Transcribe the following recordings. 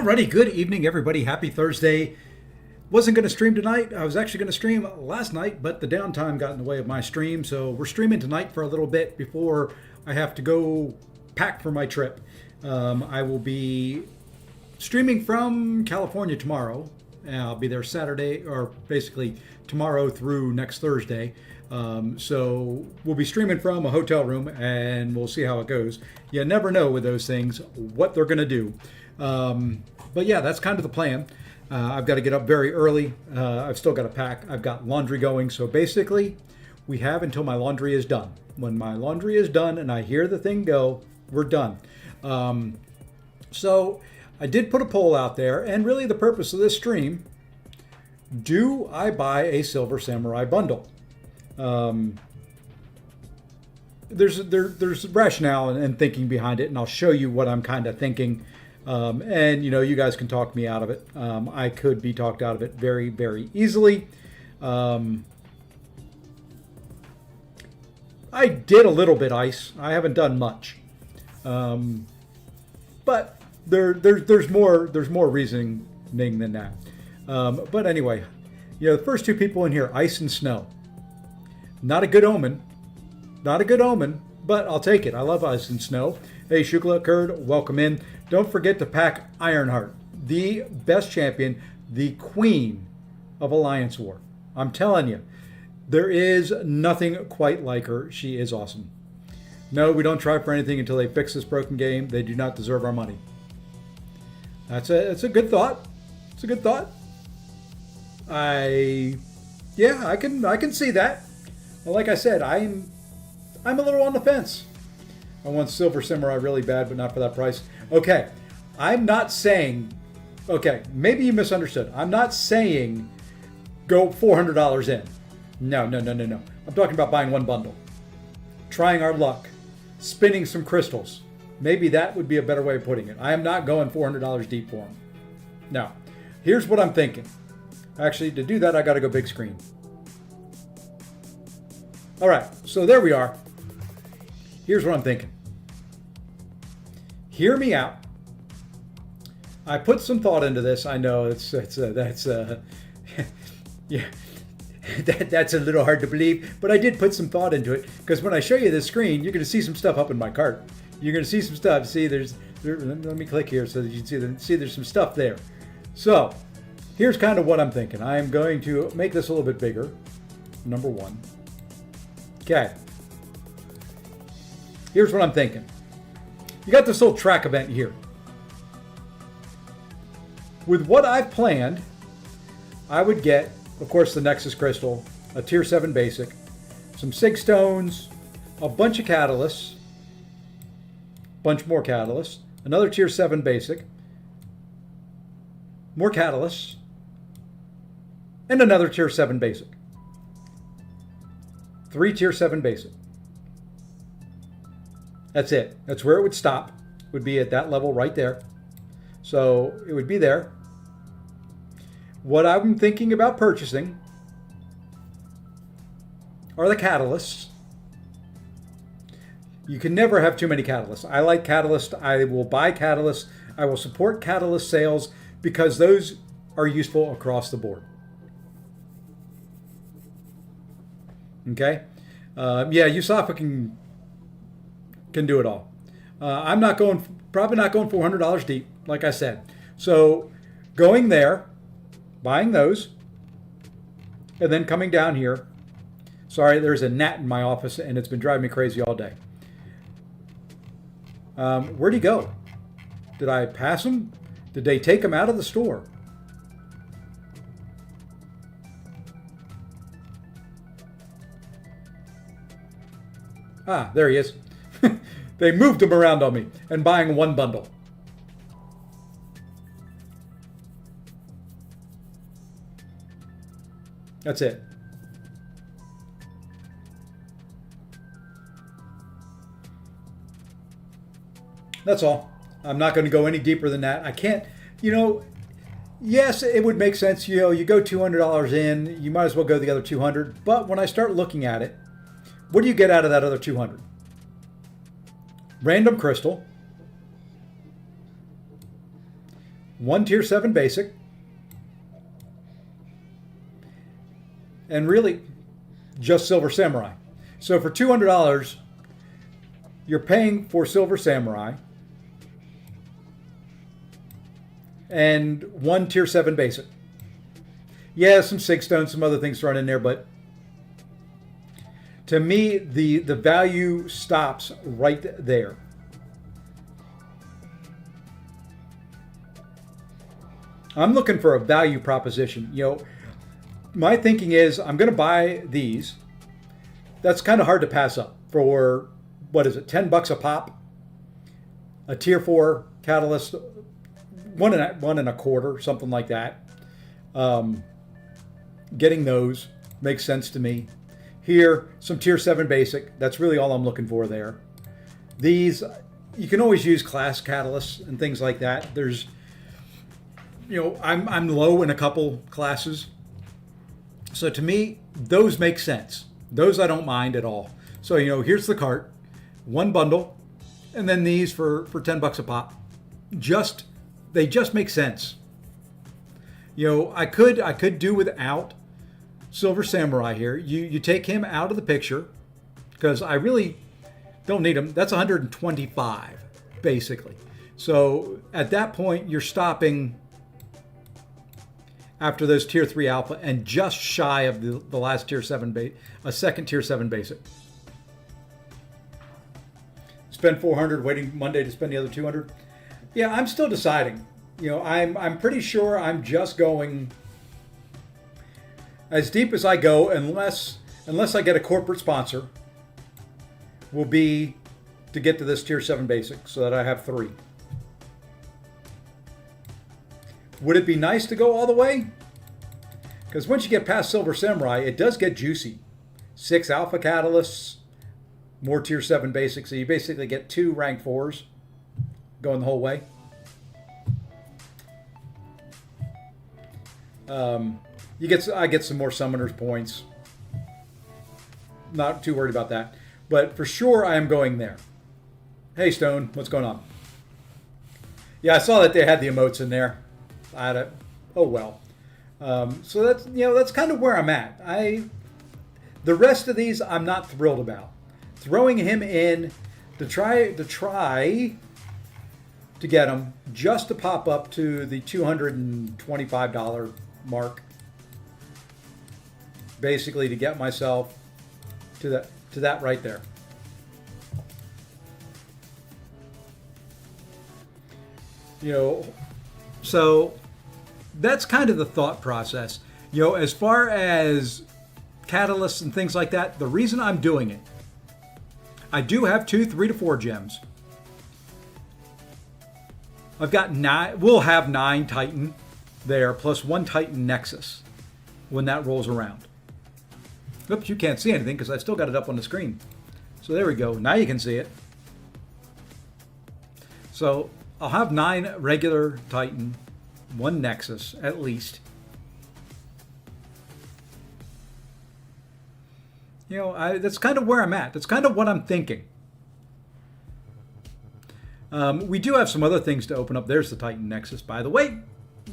Alrighty, good evening, everybody. Happy Thursday. Wasn't going to stream tonight. I was actually going to stream last night, but the downtime got in the way of my stream. So we're streaming tonight for a little bit before I have to go pack for my trip. I will be streaming from California tomorrow. I'll be there Saturday, or basically tomorrow through next Thursday. So we'll be streaming from a hotel room, and we'll see how it goes. You never know with those things what they're going to do. But yeah, that's kind of the plan. I've got to get up very early. I've still got to pack. I've got laundry going. So basically, we have until my laundry is done. When my laundry is done and I hear the thing go, we're done. So I did put a poll out there, and really the purpose of this stream, do I buy a Silver Samurai bundle? There's rationale and thinking behind it, and I'll show you what I'm kind of thinking. And you guys can talk me out of it. I could be talked out of it very, very easily. I did a little bit ice. I haven't done much, but there's more reasoning than that. But anyway, the first two people in here, ice and snow. Not a good omen. Not a good omen, but I'll take it. I love ice and snow. Hey, Shukla Kurd, welcome in. Don't forget to pack Ironheart, the best champion, the queen of Alliance War. I'm telling you, there is nothing quite like her. She is awesome. No, we don't try for anything until they fix this broken game. They do not deserve our money. That's a good thought. It's a good thought. I can see that. Well, like I said, I'm a little on the fence. I want Silver Samurai really bad, but not for that price. Okay, I'm not saying, okay, maybe you misunderstood. I'm not saying go $400 in. No. I'm talking about buying one bundle, trying our luck, spinning some crystals. Maybe that would be a better way of putting it. I am not going $400 deep for them. Now, here's what I'm thinking. Actually, to do that, I got to go big screen. All right, so there we are. Here's what I'm thinking. Hear me out. I put some thought into this. I know yeah, that's a little hard to believe, but I did put some thought into it, because when I show you this screen, you're going to see some stuff up in my cart. You're going to see some stuff. See, let me click here so that you can see there's some stuff there. So here's kind of what I'm thinking. I am going to make this a little bit bigger. Number one. Okay. Here's what I'm thinking. You got this little track event here. With what I've planned, I would get, of course, the Nexus Crystal, a Tier 7 Basic, some Sig Stones, a bunch of Catalysts, bunch more Catalysts, another Tier 7 Basic, more Catalysts, and another Tier 7 Basic. 3 Tier 7 Basic. That's it. That's where it would stop. Would be at that level right there. So it would be there. What I'm thinking about purchasing are the catalysts. You can never have too many catalysts. I like catalysts. I will buy catalysts. I will support catalyst sales because those are useful across the board. Okay? Yusafa can do it all. I'm probably not going $400 deep, like I said. So going there, buying those, and then coming down here. Sorry, there's a gnat in my office, and it's been driving me crazy all day. Where'd he go? Did I pass him? Did they take him out of the store? Ah, there he is. They moved him around on me and buying one bundle. That's it. That's all. I'm not going to go any deeper than that. I can't, yes, it would make sense. You go $200 in, you might as well go the other 200. But when I start looking at it, what do you get out of that other 200? Random crystal, one tier 7 basic, and really just Silver Samurai. So for $200, you're paying for Silver Samurai and one tier 7 basic. Yeah, some Sigstone, some other things thrown in there, but to me, the value stops right there. I'm looking for a value proposition. You know, my thinking is I'm going to buy these. That's kind of hard to pass up for, what is it, $10 a pop? A tier 4 catalyst, one and a quarter, something like that. Getting those makes sense to me. Here, some tier 7 basic. That's really all I'm looking for there. These, you can always use class catalysts and things like that. There's, you know, I'm low in a couple classes. So to me, those make sense. Those I don't mind at all. So, you know, here's the cart, one bundle, and then these for $10 a pop. They just make sense. You know, I could do without Silver Samurai here. You take him out of the picture because I really don't need him. That's 125 basically. So at that point, you're stopping after those tier 3 alpha and just shy of the last tier 7 a second tier 7 basic. Spend 400 waiting Monday to spend the other 200. Yeah, I'm still deciding. You know, I'm pretty sure I'm just going as deep as I go, unless I get a corporate sponsor, will be to get to this tier 7 basic so that I have 3. Would it be nice to go all the way? Because once you get past Silver Samurai, it does get juicy. 6 alpha catalysts, more tier 7 basics, so you basically get 2 rank 4s going the whole way. I get some more summoners points. Not too worried about that. But for sure, I am going there. Hey, Stone, what's going on? Yeah, I saw that they had the emotes in there. I had it. Oh, well. So that's kind of where I'm at. The rest of these, I'm not thrilled about. Throwing him in to try to get him just to pop up to the $225 mark. Basically to get myself to that right there. You know, so that's kind of the thought process. You know, as far as catalysts and things like that, the reason I'm doing it, I do have 2 3 to 4 gems. I've got 9. We'll have 9 Titan there, plus 1 Titan Nexus when that rolls around. Oops, you can't see anything because I still got it up on the screen. So there we go. Now you can see it. So I'll have 9 regular Titan, 1 Nexus at least. You know, that's kind of where I'm at. That's kind of what I'm thinking. We do have some other things to open up. There's the Titan Nexus, by the way.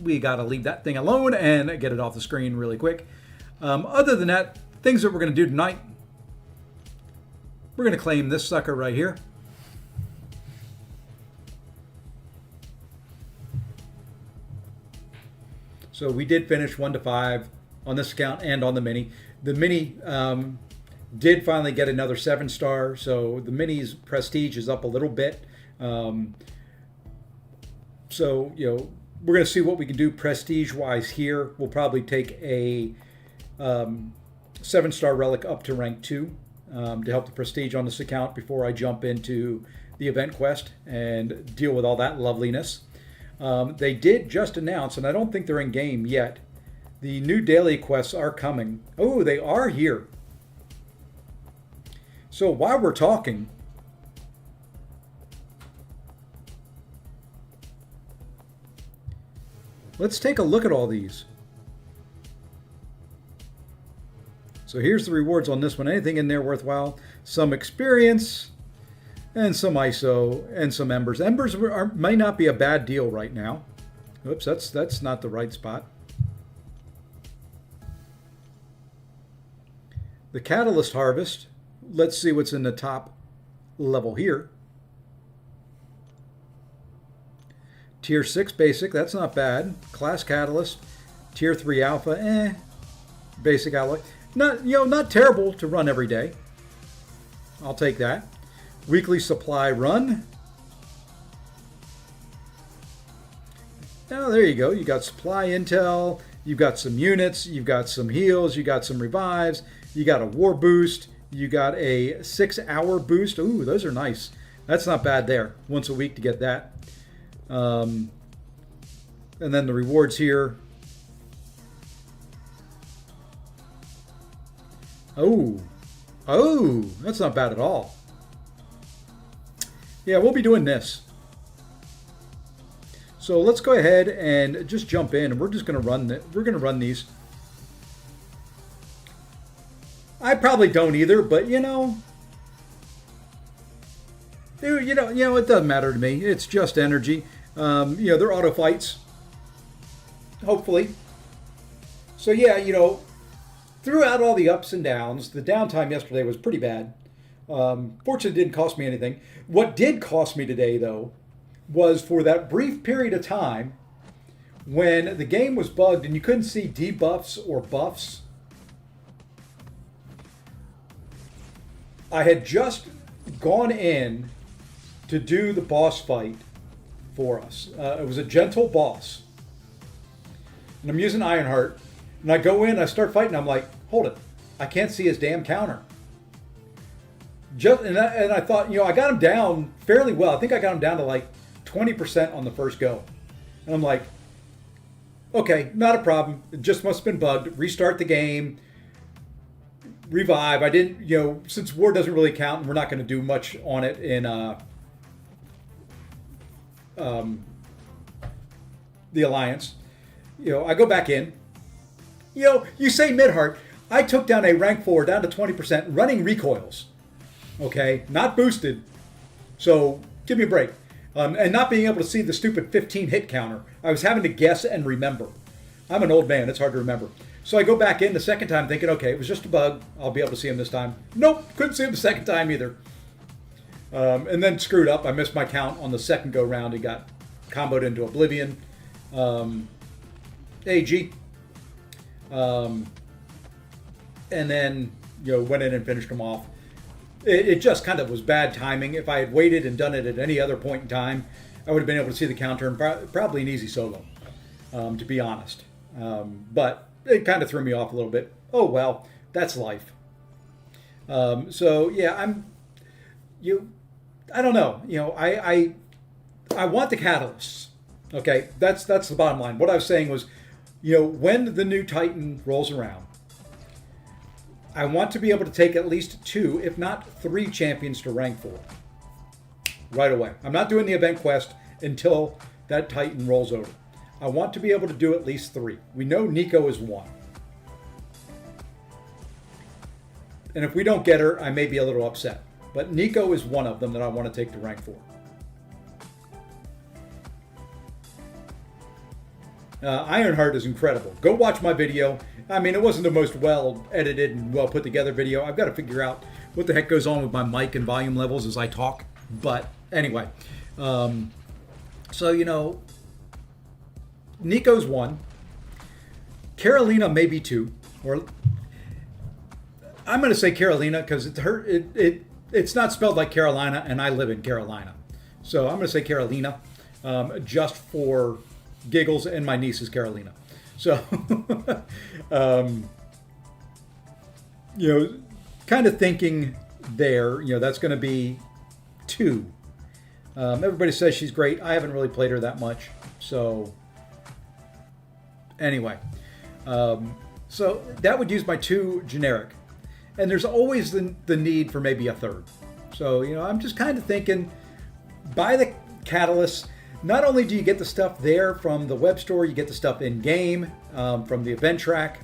We got to leave that thing alone and get it off the screen really quick. Other than that, things that we're going to do tonight. We're going to claim this sucker right here. So we did finish 1 to 5 on this account and on the mini. The mini did finally get another 7-star, so the mini's prestige is up a little bit. So, you know, we're going to see what we can do prestige-wise here. We'll probably take a 7-star relic up to rank 2 to help the prestige on this account before I jump into the event quest and deal with all that loveliness. They did just announce, and I don't think they're in game yet, the new daily quests are coming. Oh, they are here. So while we're talking, let's take a look at all these. So here's the rewards on this one. Anything in there worthwhile? Some experience and some ISO and some embers. Embers may not be a bad deal right now. Oops, that's not the right spot. The Catalyst Harvest. Let's see what's in the top level here. Tier 6 Basic, that's not bad. Class Catalyst. Tier 3 Alpha, Basic Alloy. Not terrible to run every day. I'll take that. Weekly Supply Run. Now there you go. You got supply intel. You've got some units. You've got some heals. You got some revives. You got a war boost. You got a 6-hour boost. Ooh, those are nice. That's not bad there. Once a week to get that. And then the rewards here. Oh, that's not bad at all. Yeah, we'll be doing this. So let's go ahead and just jump in, and we're just going to run. We're going to run these. I probably don't either, but dude, it doesn't matter to me. It's just energy. They're auto fights. Hopefully. So yeah, throughout all the ups and downs, the downtime yesterday was pretty bad. Fortunately, it didn't cost me anything. What did cost me today, though, was for that brief period of time when the game was bugged and you couldn't see debuffs or buffs. I had just gone in to do the boss fight for us. It was a gentle boss. And I'm using Ironheart. And I go in, I start fighting, I'm like, hold it. I can't see his damn counter. And I thought, I got him down fairly well. I think I got him down to like 20% on the first go. And I'm like, okay, not a problem. It just must have been bugged. Restart the game. Revive. I didn't, since war doesn't really count and we're not going to do much on it in the Alliance, I go back in. You say mid-heart. I took down a rank 4 down to 20% running recoils. Okay? Not boosted. So give me a break. And not being able to see the stupid 15 hit counter. I was having to guess and remember. I'm an old man. It's hard to remember. So I go back in the second time thinking, okay, it was just a bug. I'll be able to see him this time. Nope. Couldn't see him the second time either. And then screwed up. I missed my count on the second go round. He got comboed into Oblivion. AG. And then, went in and finished him off. It just kind of was bad timing. If I had waited and done it at any other point in time, I would have been able to see the counter and probably an easy solo, to be honest. But it kind of threw me off a little bit. Oh, well, that's life. So, yeah, I don't know. I want the catalysts. Okay, that's the bottom line. What I was saying was, when the new Titan rolls around, I want to be able to take at least 2, if not 3 champions to rank 4 right away. I'm not doing the event quest until that Titan rolls over. I want to be able to do at least 3. We know Nico is 1. And if we don't get her, I may be a little upset. But Nico is one of them that I want to take to rank 4. Ironheart is incredible. Go watch my video. I mean, it wasn't the most well edited and well put together video. I've got to figure out what the heck goes on with my mic and volume levels as I talk. But anyway, so Nico's 1. Carolina maybe 2. Or I'm going to say Carolina because it's not spelled like Carolina, and I live in Carolina. So I'm going to say Carolina just for giggles, and my niece is Carolina. So, kind of thinking there, that's going to be 2. Everybody says she's great. I haven't really played her that much. So, anyway. So, that would use my 2 generic. And there's always the need for maybe a 3rd. So, I'm just kind of thinking, buy the catalysts. Not only do you get the stuff there from the web store, you get the stuff in game from the event track.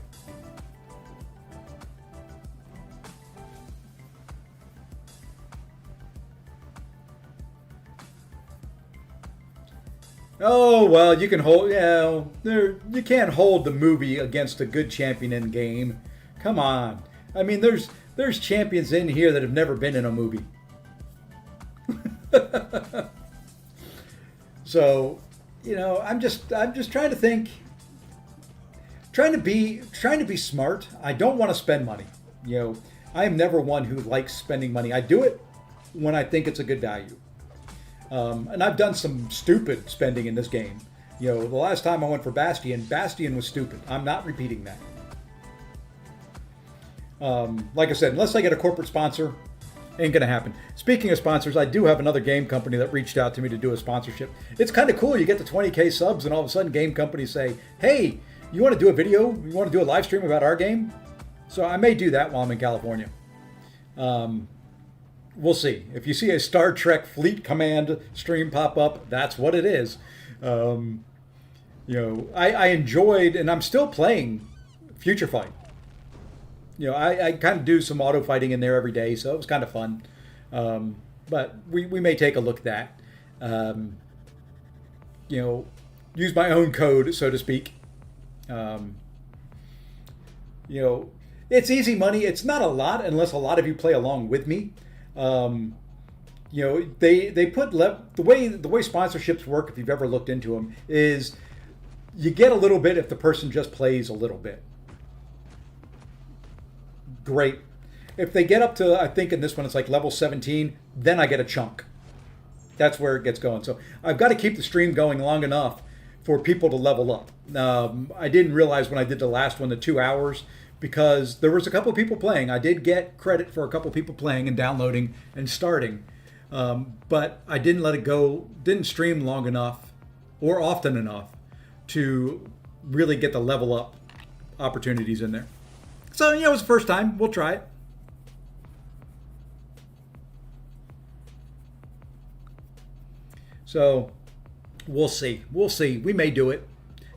Oh well, you can hold. You can't hold the movie against a good champion in game. Come on. I mean, there's champions in here that have never been in a movie. So, I'm just trying to think, trying to be smart. I don't want to spend money. I am never one who likes spending money. I do it when I think it's a good value. And I've done some stupid spending in this game. The last time I went for Bastion was stupid. I'm not repeating that. Like I said, unless I get a corporate sponsor, ain't gonna happen. Speaking of sponsors, I do have another game company that reached out to me to do a sponsorship. It's kind of cool. You get to 20K subs, and all of a sudden, game companies say, "Hey, you want to do a video? You want to do a live stream about our game?" So I may do that while I'm in California. We'll see. If you see a Star Trek Fleet Command stream pop up, that's what it is. I enjoyed, and I'm still playing Future Fight. I kind of do some auto fighting in there every day, so it was kind of fun. But we may take a look at that. Use my own code, so to speak. It's easy money. It's not a lot unless a lot of you play along with me. They put the way sponsorships work, if you've ever looked into them, is you get a little bit if the person just plays a little bit. Great. If they get up to, I think in this one it's like level 17, then I get a chunk. That's where it gets going. So I've got to keep the stream going long enough for people to level up. I didn't realize when I did the last one, the 2 hours, because there was a couple of people playing. I did get credit for a couple of people playing and downloading and starting. But I didn't let it go, didn't stream long enough or often enough to really get the level up opportunities in there. So, it was the first time. We'll try it. So, we'll see. We'll see. We may do it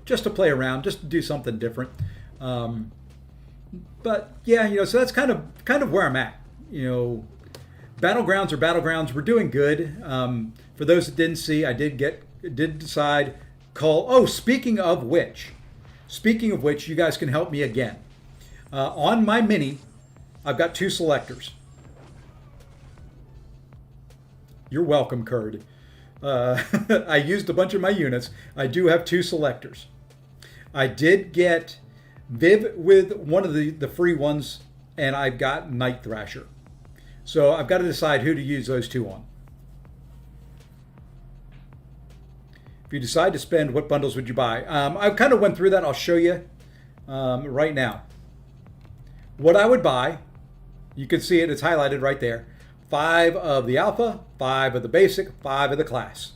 just to play around, just to do something different. But yeah, so that's kind of where I'm at. Battlegrounds are battlegrounds. We're doing good. For those that didn't see, I did decide call. Oh, speaking of which, you guys can help me again. On my mini, I've got 2 selectors. You're welcome, Kurd. I used a bunch of my units. I do have 2 selectors. I did get Viv with one of the free ones, and I've got Night Thrasher. So I've got to decide who to use those 2 on. If you decide to spend, what bundles would you buy? I kind of went through that. I'll show you right now. What I would buy, you can see it, it's highlighted right there. 5 of the Alpha, 5 of the Basic, 5 of the Class.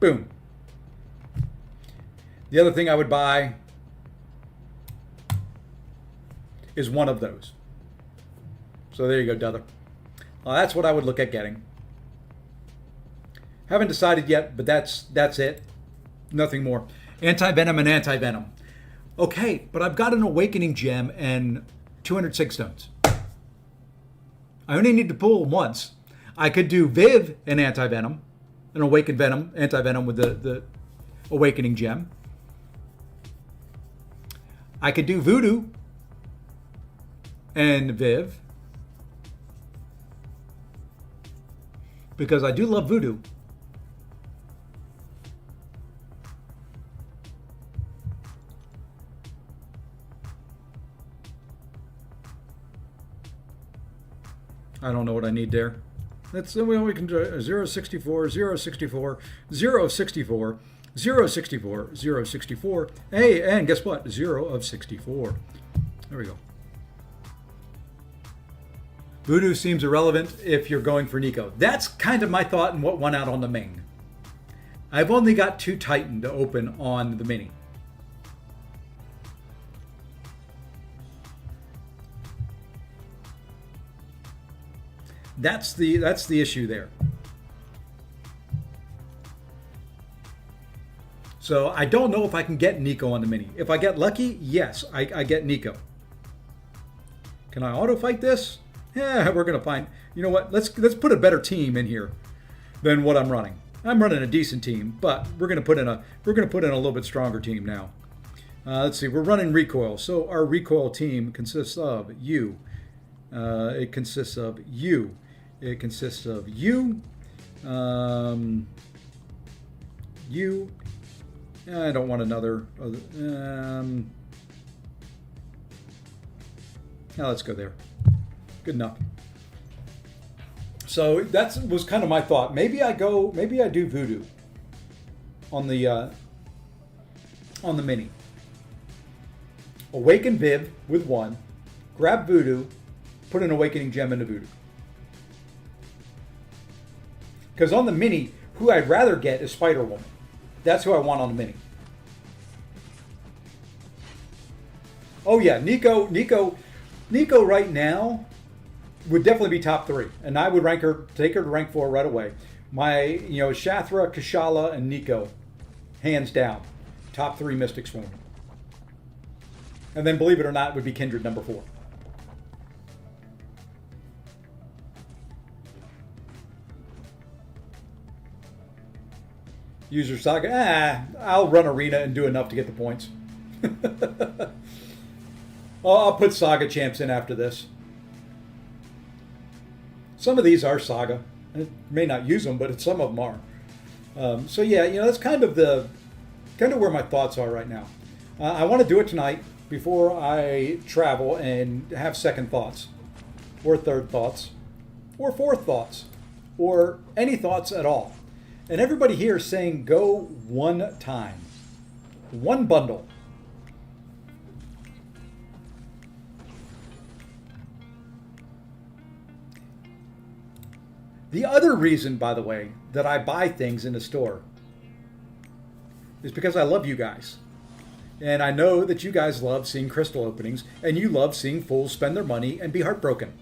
Boom. The other thing I would buy is one of those. So there you go, Dother. That's what I would look at getting. Haven't decided yet, but that's it. Nothing more. Anti-Venom and Anti-Venom. Okay, but I've got an Awakening Gem and 200 Sig Stones. I only need to pull them once. I could do Viv and Anti-Venom, an Awakened Venom, Anti-Venom with the Awakening Gem. I could do Voodoo and Viv, because I do love Voodoo. I don't know what I need there. That's we can do 064, 064, 064, 064, 064. Hey, and guess what? 0 of 64. There we go. Voodoo seems irrelevant if you're going for Nico. That's kind of my thought and what won out on the main. I've only got 2 Titan to open on the mini. That's the issue there. So I don't know if I can get Nico on the mini. If I get lucky, yes, I get Nico. Can I auto fight this? Yeah, we're gonna find. You know what? Let's put a better team in here than what I'm running. I'm running a decent team, but we're gonna put in a little bit stronger team now. Let's see, we're running recoil, so our recoil team consists of you. It consists of you. It consists of you. You. I don't want another. Now let's go there. Good enough. So that was kind of my thought. Maybe I do voodoo on the mini. Awaken Viv with 1, grab voodoo, put an awakening gem into voodoo. Because on the mini, who I'd rather get is Spider Woman. That's who I want on the mini. Oh yeah, Nico right now would definitely be top 3, and I would take her to rank 4 right away. My, Shathra, Kashala, and Nico, hands down, top 3 mystics for me. And then, believe it or not, would be Kindred number 4. User Saga, I'll run Arena and do enough to get the points. I'll put Saga champs in after this. Some of these are Saga. I may not use them, but some of them are. So yeah, that's kind of where my thoughts are right now. I want to do it tonight before I travel and have second thoughts, or third thoughts, or fourth thoughts, or any thoughts at all. And everybody here is saying go one time, one bundle. The other reason, by the way, that I buy things in the store is because I love you guys. And I know that you guys love seeing crystal openings, and you love seeing fools spend their money and be heartbroken.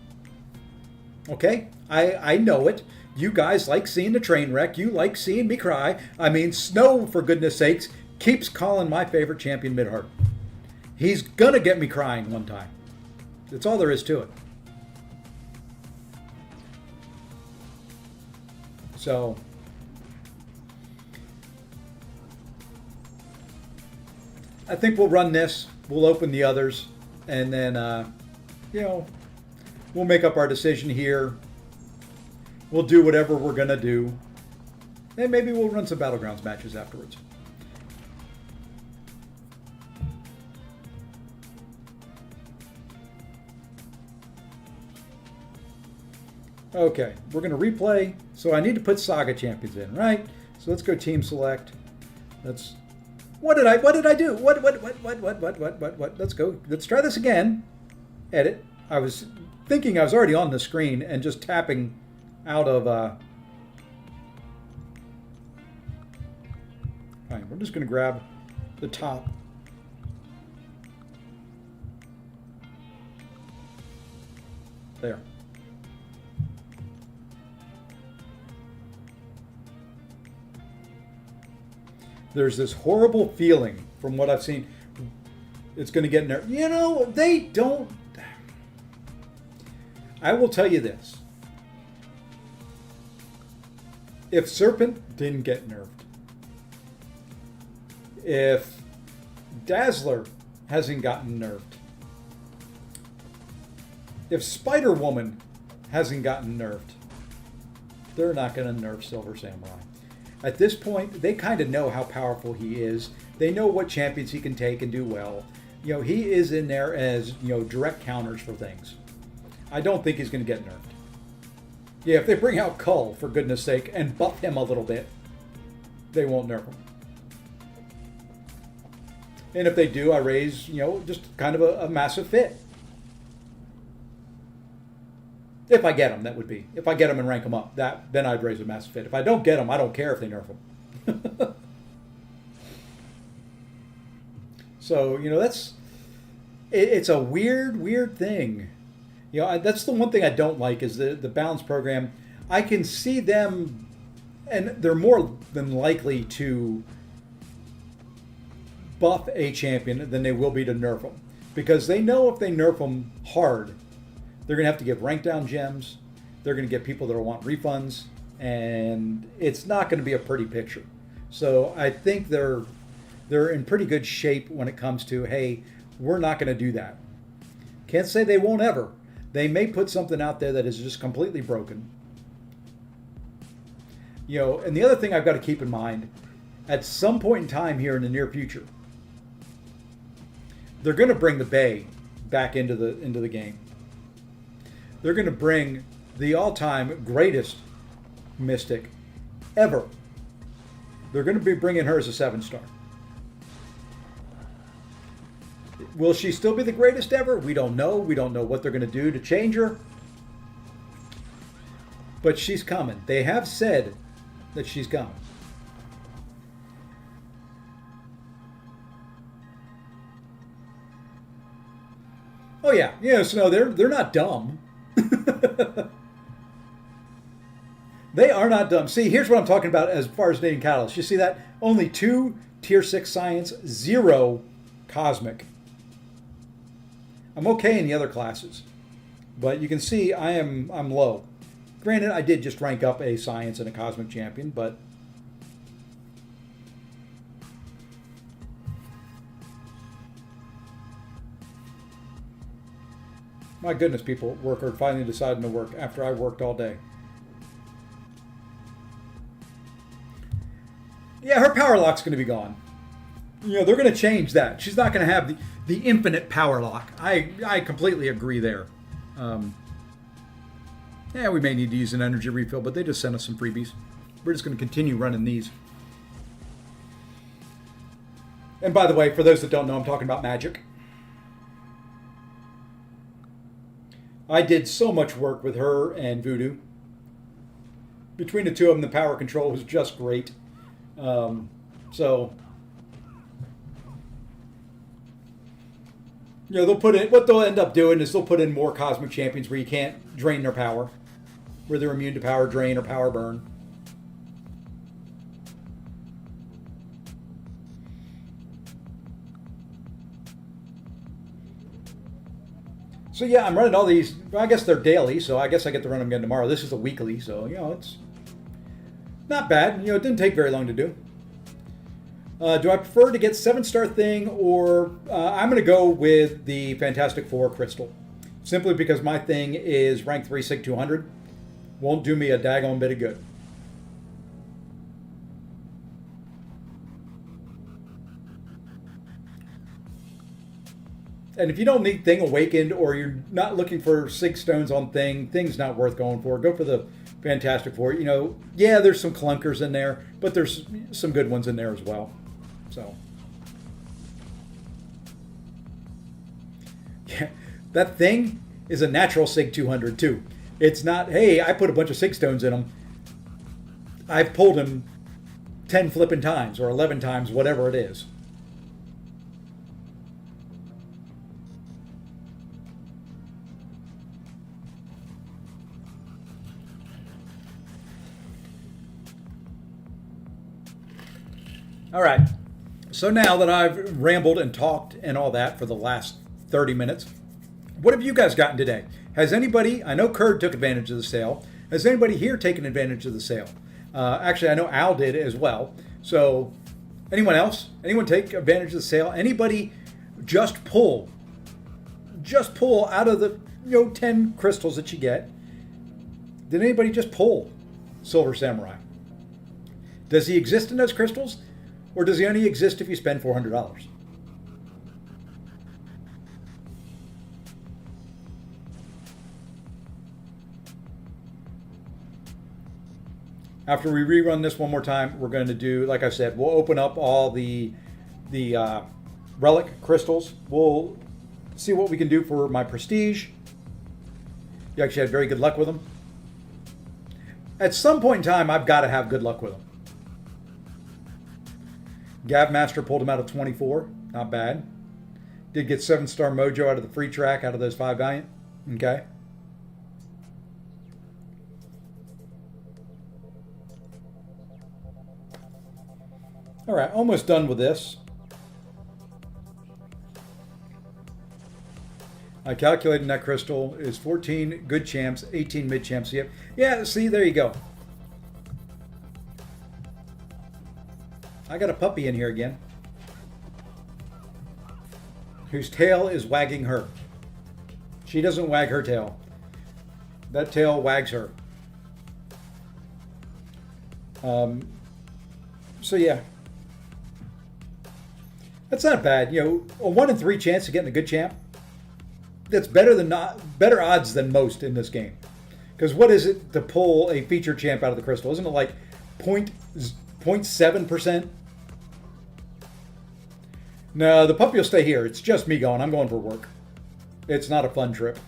Okay? I know it. You guys like seeing the train wreck. You like seeing me cry. I mean, Snow, for goodness sakes, keeps calling my favorite champion Midheart. He's gonna get me crying one time. That's all there is to it. So, I think we'll run this. We'll open the others, and then, we'll make up our decision here. We'll do whatever we're gonna do, and maybe we'll run some battlegrounds matches afterwards. Okay, we're gonna replay. So I need to put Saga champions in, right? So let's go team select. What did I do? What? Let's go. Let's try this again. Edit. I was thinking I was already on the screen and just tapping out of. Fine. We're just gonna grab the top. There. There's this horrible feeling from what I've seen. It's going to get nerfed. They don't. I will tell you this. If Serpent didn't get nerfed, if Dazzler hasn't gotten nerfed, if Spider-Woman hasn't gotten nerfed, they're not going to nerf Silver Samurai. At this point, they kind of know how powerful he is. They know what champions he can take and do well. He is in there as, direct counters for things. I don't think he's going to get nerfed. Yeah, if they bring out Cull, for goodness sake, and buff him a little bit, they won't nerf him. And if they do, I raise, just kind of a massive fit. If I get them, that would be. If I get them and rank them up, then I'd raise a massive fit. If I don't get them, I don't care if they nerf them. So, it's a weird thing. That's the one thing I don't like is the balance program. I can see them, and they're more than likely to buff a champion than they will be to nerf them. Because they know if they nerf them hard, they're going to have to give rank down gems. They're going to get people that will want refunds. and it's not going to be a pretty picture. So I think they're in pretty good shape when it comes to, hey, we're not going to do that. Can't say they won't ever. They may put something out there that is just completely broken. You know, and the other thing I've got to keep in mind, at some point in time here in the near future, they're going to bring the Bay back into the game. They're going to bring the all-time greatest Mystic ever. They're going to be bringing her as a 7-star. Will she still be the greatest ever? We don't know. We don't know what they're going to do to change her. But she's coming. They have said that she's coming. Oh yeah, yes, no, they're not dumb. They are not dumb. See, here's what I'm talking about as far as dating catalysts. You see that? Only 2 tier 6 science, 0 cosmic. I'm okay in the other classes, but you can see I'm low. Granted, I did just rank up a science and a cosmic champion, but my goodness, people at work are finally deciding to work after I worked all day. Yeah, her power lock's going to be gone. You know, they're going to change that. She's not going to have the infinite power lock. I completely agree there. Yeah, we may need to use an energy refill, but they just sent us some freebies. We're just going to continue running these. And by the way, for those that don't know, I'm talking about magic. I did so much work with her and Voodoo. Between the two of them, the power control was just great. So, you know, they'll put in, what they'll end up doing is they'll put in more cosmic champions where you can't drain their power, where they're immune to power drain or power burn. So yeah, I'm running all these. Well, I guess they're daily, so I guess I get to run them again tomorrow. This is a weekly, so you know it's not bad. You know, it didn't take very long to do. Do I prefer to get 7-star thing, or I'm going to go with the Fantastic Four crystal, simply because my thing is rank 3 Sig 200. Won't do me a daggone bit of good. And if you don't need Thing Awakened, or you're not looking for 6 stones on Thing's not worth going for. Go for the Fantastic Four. You know, yeah, there's some clunkers in there, but there's some good ones in there as well. So, yeah, that Thing is a natural Sig 200 too. It's not, hey, I put a bunch of 6 stones in him. I've pulled him 10 flipping times or 11 times, whatever it is. All right. So now that I've rambled and talked and all that for the last 30 minutes, what have you guys gotten today? Has anybody, I know Kurd took advantage of the sale. Has anybody here taken advantage of the sale? Actually, I know Al did as well. So anyone else? Anyone take advantage of the sale? Anybody just pull out of the 10 crystals that you get? Did anybody just pull Silver Samurai? Does he exist in those crystals? Or does he only exist if you spend $400? After we rerun this one more time, we're going to do, like I said, we'll open up all the Relic crystals. We'll see what we can do for my prestige. You actually had very good luck with them. At some point in time, I've got to have good luck with them. Gavmaster pulled him out of 24. Not bad. Did get 7-star mojo out of the free track out of those 5 Valiant. Okay. All right, almost done with this. I calculated that crystal is 14 good champs, 18 mid champs. Yep. Yeah, see, there you go. I got a puppy in here again, whose tail is wagging her. She doesn't wag her tail. That tail wags her. So yeah, that's not bad. You know, a 1 in 3 chance of getting a good champ. That's better odds than most in this game. Because what is it to pull a featured champ out of the crystal? Isn't it like 0.7%? No, the puppy will stay here. It's just me going. I'm going for work. It's not a fun trip.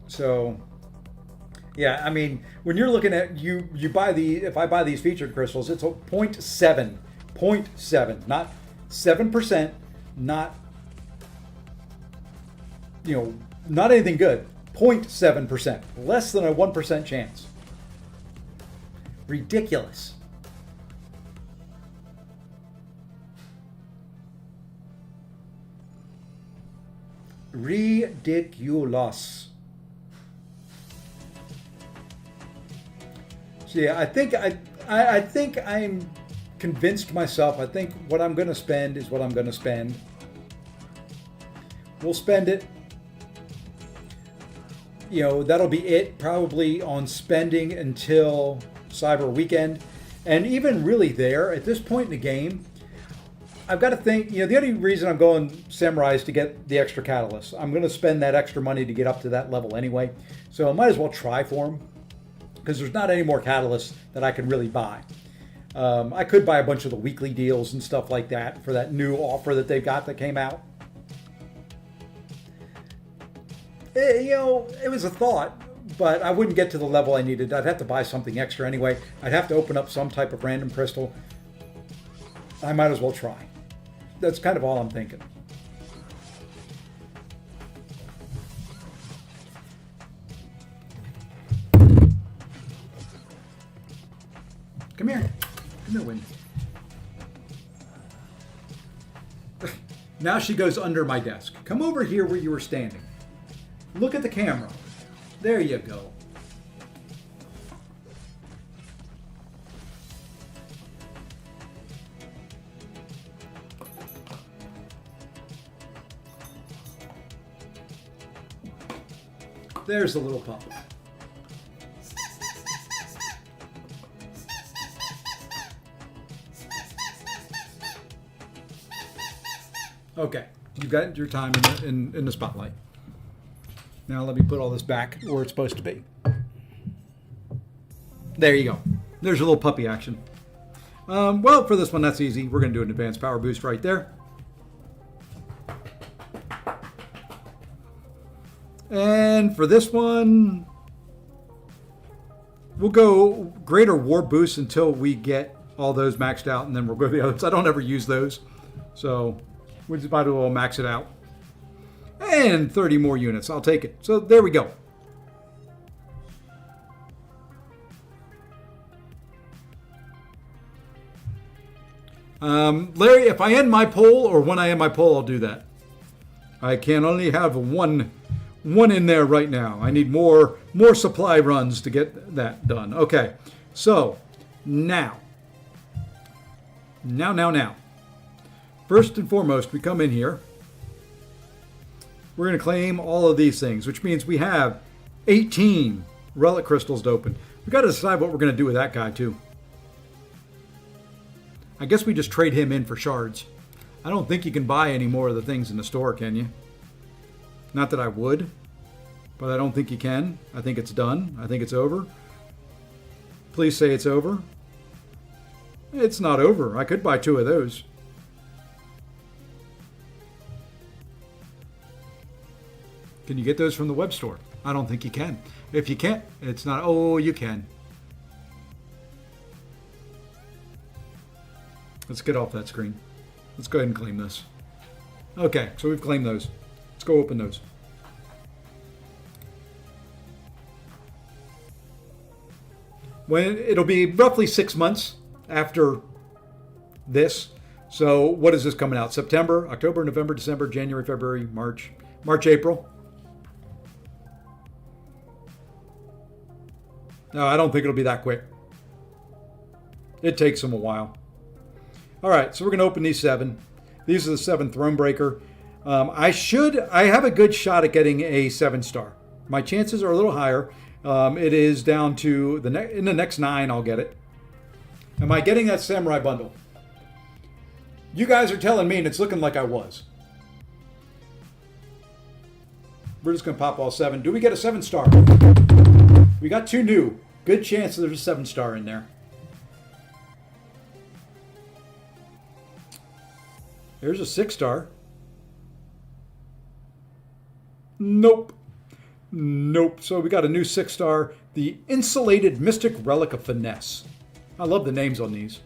So, yeah, I mean, when you're looking at you buy if I buy these featured crystals, it's a 0.7, not 7%, not not anything good. 0.7%, less than a 1% chance. Ridiculous. Ridiculous. So yeah, I think I'm convinced myself. I think what I'm going to spend is what I'm going to spend. We'll spend it. You know, that'll be it probably on spending until Cyber Weekend. And even really there, at this point in the game, I've got to think, the only reason I'm going Samurai is to get the extra catalyst. I'm going to spend that extra money to get up to that level anyway. So I might as well try for them, because there's not any more catalysts that I can really buy. I could buy a bunch of the weekly deals and stuff like that for that new offer that they've got that came out. It was a thought, but I wouldn't get to the level I needed. I'd have to buy something extra anyway. I'd have to open up some type of random crystal. I might as well try. That's kind of all I'm thinking. Come here. Come here, Wendy. Now she goes under my desk. Come over here where you were standing. Look at the camera. There you go. There's the little pup. Okay, you've got your time in the spotlight. Now let me put all this back where it's supposed to be. There you go. There's your little puppy action. Well, for this one, that's easy. We're going to do an advanced power boost right there. And for this one, we'll go greater warp boost until we get all those maxed out, and then we'll go to the others. I don't ever use those, so we just might as well max it out. And 30 more units. I'll take it. So there we go. Larry, if I end my poll or when I end my poll, I'll do that. I can only have one in there right now. I need more supply runs to get that done. Okay. So now. First and foremost, we come in here. We're going to claim all of these things, which means we have 18 relic crystals to open. We've got to decide what we're going to do with that guy, too. I guess we just trade him in for shards. I don't think you can buy any more of the things in the store, can you? Not that I would, but I don't think you can. I think it's done. I think it's over. Please say it's over. It's not over. I could buy 2 of those. Can you get those from the web store? I don't think you can. If you can't, it's not. Oh, you can. Let's get off that screen. Let's go ahead and claim this. Okay, so we've claimed those. Let's go open those. It'll be roughly 6 months after this. So what is this coming out? September, October, November, December, January, February, March, April. No, I don't think it'll be that quick. It takes them a while. All right, so we're going to open these 7. These are the 7 Thronebreaker. I have a good shot at getting a 7-star. My chances are a little higher. It is down to in the next 9, I'll get it. Am I getting that Samurai bundle? You guys are telling me, and it's looking like I was. We're just going to pop all 7. Do we get a 7-star? We got 2 new. Good chance there's a 7-star in there. There's a 6-star. Nope. Nope. So we got a new 6-star. The Insulated Mystic Relic of Finesse. I love the names on these.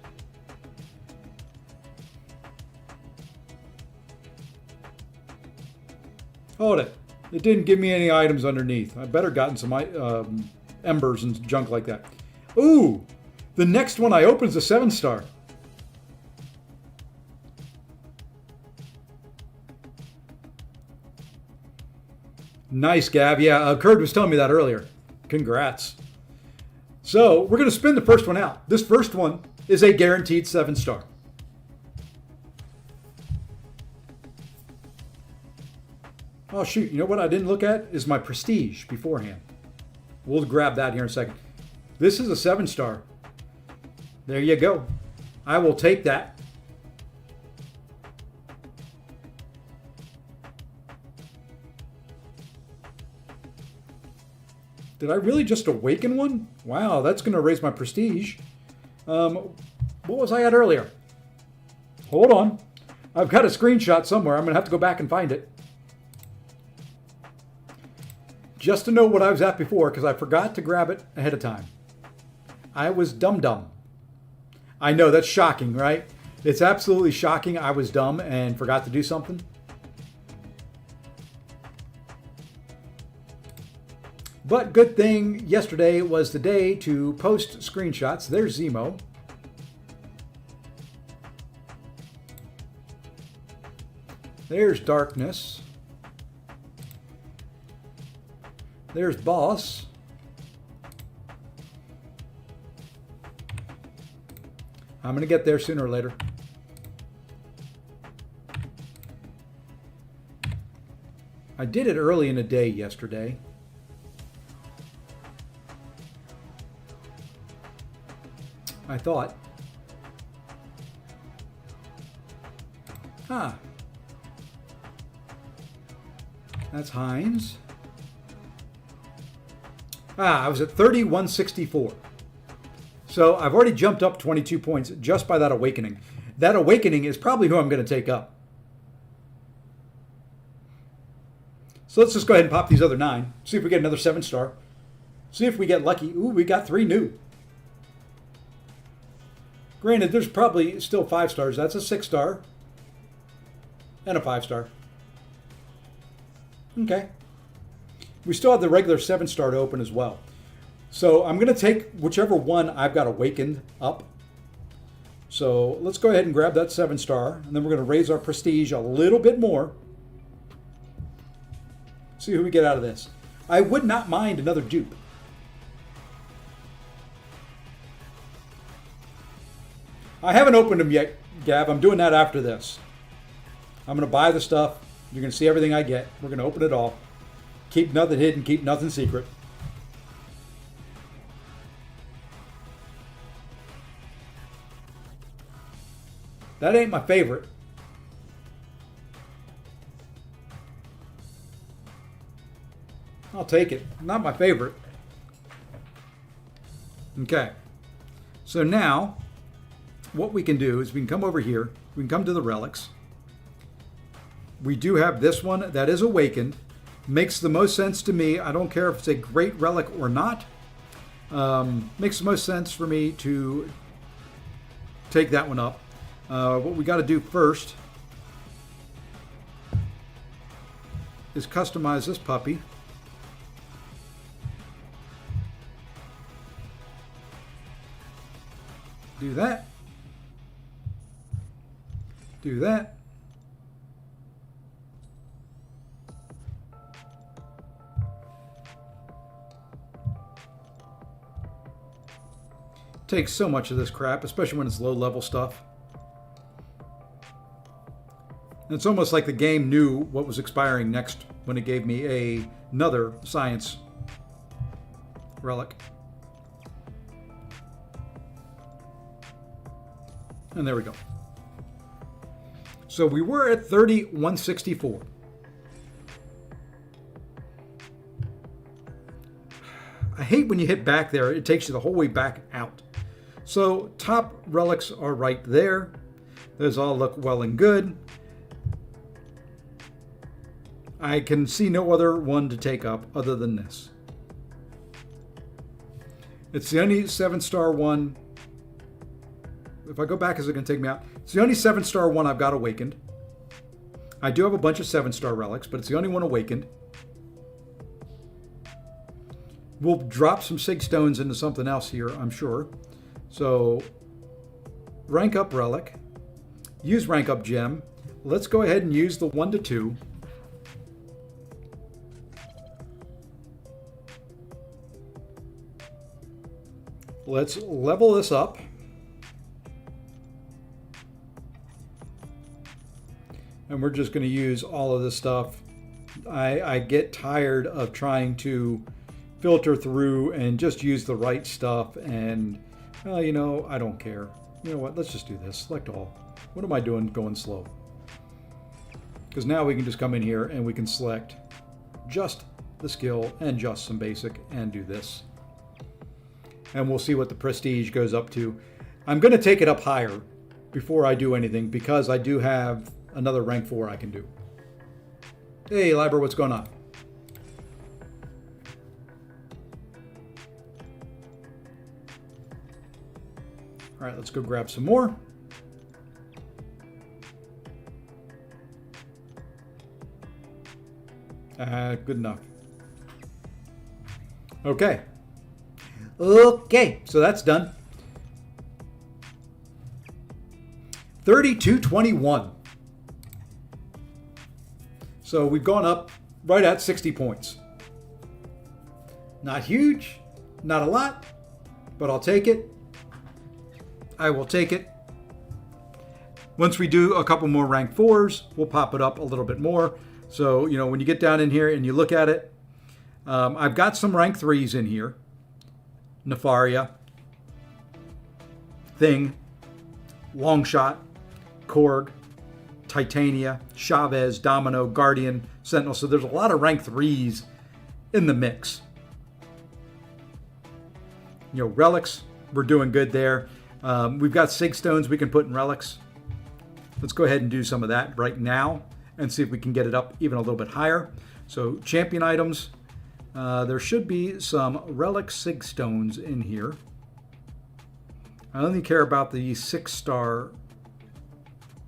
Hold it. It didn't give me any items underneath. I better gotten some embers and junk like that. Ooh! The next one I open is a 7-star. Nice, Gav. Yeah, Kurt was telling me that earlier. Congrats. So, we're going to spin the first one out. This first one is a guaranteed 7-star. Oh, shoot. You know what I didn't look at? Is my prestige beforehand. We'll grab that here in a second. This is a 7-star. There you go. I will take that. Did I really just awaken one? Wow, that's going to raise my prestige. What was I at earlier? Hold on. I've got a screenshot somewhere. I'm going to have to go back and find it. Just to know what I was at before, because I forgot to grab it ahead of time. I was dumb. I know, that's shocking, right? It's absolutely shocking. I was dumb and forgot to do something. But good thing yesterday was the day to post screenshots. There's Zemo. There's Darkness. There's Boss. I'm going to get there sooner or later. I did it early in the day yesterday. I thought. Ah. That's Heinz. I was at 3164. So I've already jumped up 22 points just by that awakening. That awakening is probably who I'm going to take up. So let's just go ahead and pop these other 9. See if we get another 7-star. See if we get lucky. Ooh, we got 3 new. Granted, there's probably still 5 stars. That's a 6-star. And a 5-star. Okay. We still have the regular 7-star to open as well. So I'm going to take whichever one I've got awakened up. So let's go ahead and grab that 7-star. And then we're going to raise our prestige a little bit more. See who we get out of this. I would not mind another dupe. I haven't opened them yet, Gav. I'm doing that after this. I'm going to buy the stuff. You're going to see everything I get. We're going to open it all. Keep nothing hidden. Keep nothing secret. That ain't my favorite. I'll take it. Not my favorite. Okay. So now, what we can do is we can come over here. We can come to the relics. We do have this one that is awakened. Makes the most sense to me. I don't care if it's a great relic or not. Makes the most sense for me to take that one up. What we got to do first is customize this puppy. Do that. Do that. takes so much of this crap, especially when it's low-level stuff. And it's almost like the game knew what was expiring next when it gave me another science relic. And there we go. So we were at 3164. I hate when you hit back there. It takes you the whole way back out. So top relics are right there. Those all look well and good. I can see no other one to take up other than this. It's the only 7-star one. If I go back, is it going to take me out? It's the only 7-star one I've got awakened. I do have a bunch of 7-star relics, but it's the only one awakened. We'll drop some sig stones into something else here, I'm sure. So, rank up relic. Use rank up gem. Let's go ahead and use the 1 to 2. Let's level this up. And we're just going to use all of this stuff. I get tired of trying to filter through and just use the right stuff. And, you know, I don't care. You know what? Let's just do this. Select all. What am I doing going slow? Because now we can just come in here and we can select just the skill and just some basic and do this. And we'll see what the prestige goes up to. I'm going to take it up higher before I do anything because I do have another rank 4 I can do. Hey, Liber, what's going on? All right, let's go grab some more. Good enough. Okay. Okay, so that's done. 3221. So we've gone up right at 60 points. Not huge, not a lot, but I'll take it. I will take it. Once we do a couple more rank 4s, we'll pop it up a little bit more. So, you know, when you get down in here and you look at it, I've got some rank 3s in here. Nefaria, Thing, Longshot, Korg, Titania, Chavez, Domino, Guardian, Sentinel. So there's a lot of rank 3s in the mix. You know, relics, we're doing good there. We've got sig stones we can put in relics. Let's go ahead and do some of that right now and see if we can get it up even a little bit higher. So champion items, there should be some relic sig stones in here. I only care about the 6-star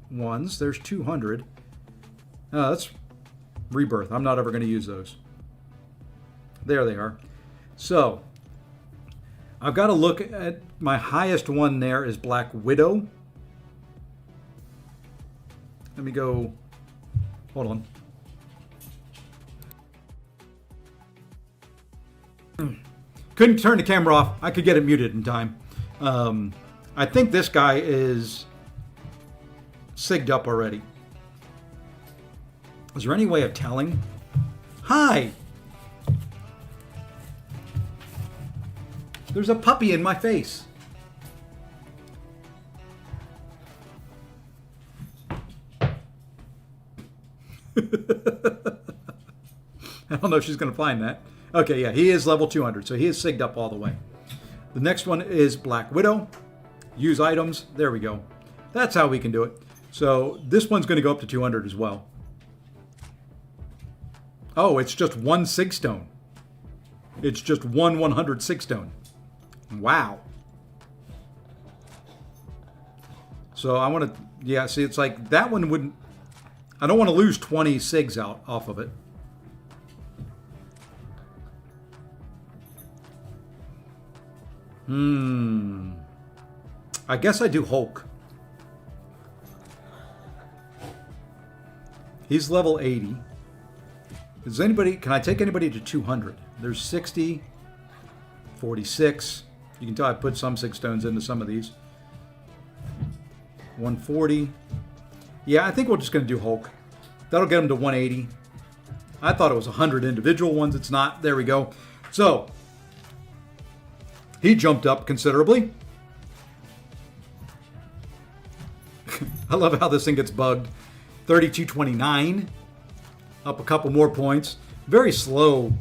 ones. There's 200. That's rebirth. I'm not ever going to use those. There they are. So I've got to look at my highest one there is Black Widow. Let me go. Hold on. Couldn't turn the camera off. I could get it muted in time. I think this guy is sigged up already. Is there any way of telling? Hi! There's a puppy in my face. I don't know if she's going to find that. Okay, yeah, he is level 200, so he is sigged up all the way. The next one is Black Widow. Use items. There we go. That's how we can do it. So this one's going to go up to 200 as well. Oh, it's just one sig stone. It's just one 100 sig stone. Wow. So I want to, yeah, see, it's like that one wouldn't, I don't want to lose 20 sigs out off of it. I guess I do Hulk. He's level 80. Is anybody, can I take anybody to 200? There's 60, 46. You can tell I put some 6 stones into some of these. 140. Yeah, I think we're just going to do Hulk. That'll get him to 180. I thought it was 100 individual ones. It's not. There we go. So, he jumped up considerably. I love how this thing gets bugged. 3229. Up a couple more points. Very slow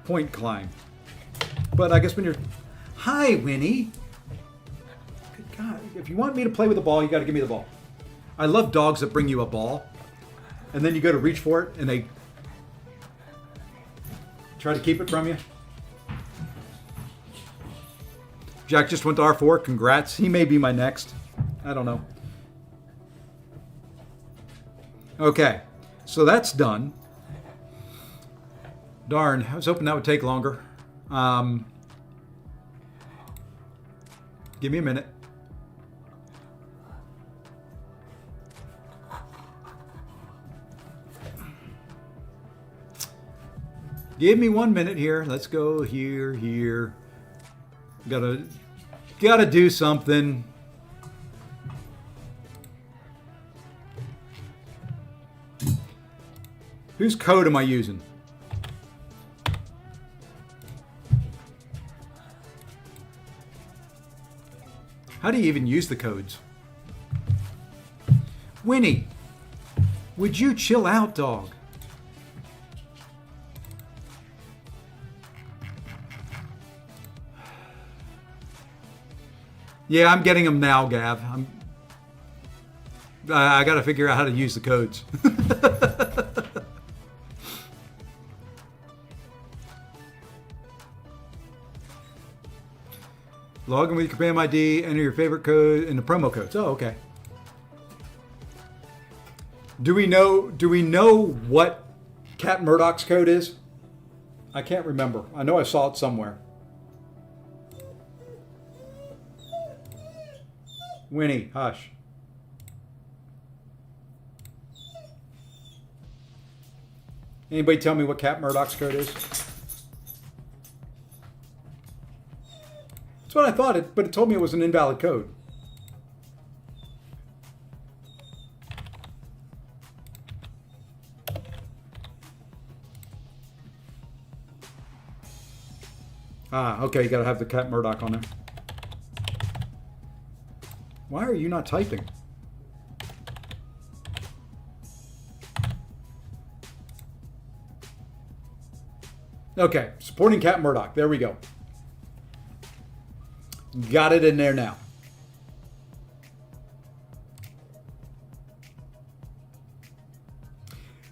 point climb. But I guess when you're... Hi, Winnie. Good God. If you want me to play with the ball, you got to give me the ball. I love dogs that bring you a ball. And then you go to reach for it, and they try to keep it from you. Jack just went to R4. Congrats. He may be my next. I don't know. Okay. So that's done. Darn. I was hoping that would take longer. Give me a minute. Give me 1 minute here. Let's go here. Gotta do something. Whose code am I using? How do you even use the codes? Winnie, would you chill out, dog? Yeah, I'm getting them now, Gav. I got to figure out how to use the codes. Log in with your command ID, enter your favorite code in the promo codes. Oh, okay. Do we know what Cat Murdoch's code is? I can't remember. I know I saw it somewhere. Winnie, hush. Anybody tell me what Cat Murdoch's code is? That's what I thought, but it told me it was an invalid code. Ah, okay, you gotta have the Cat Murdoch on there. Why are you not typing? Okay, supporting Cat Murdoch. There we go. Got it in there now.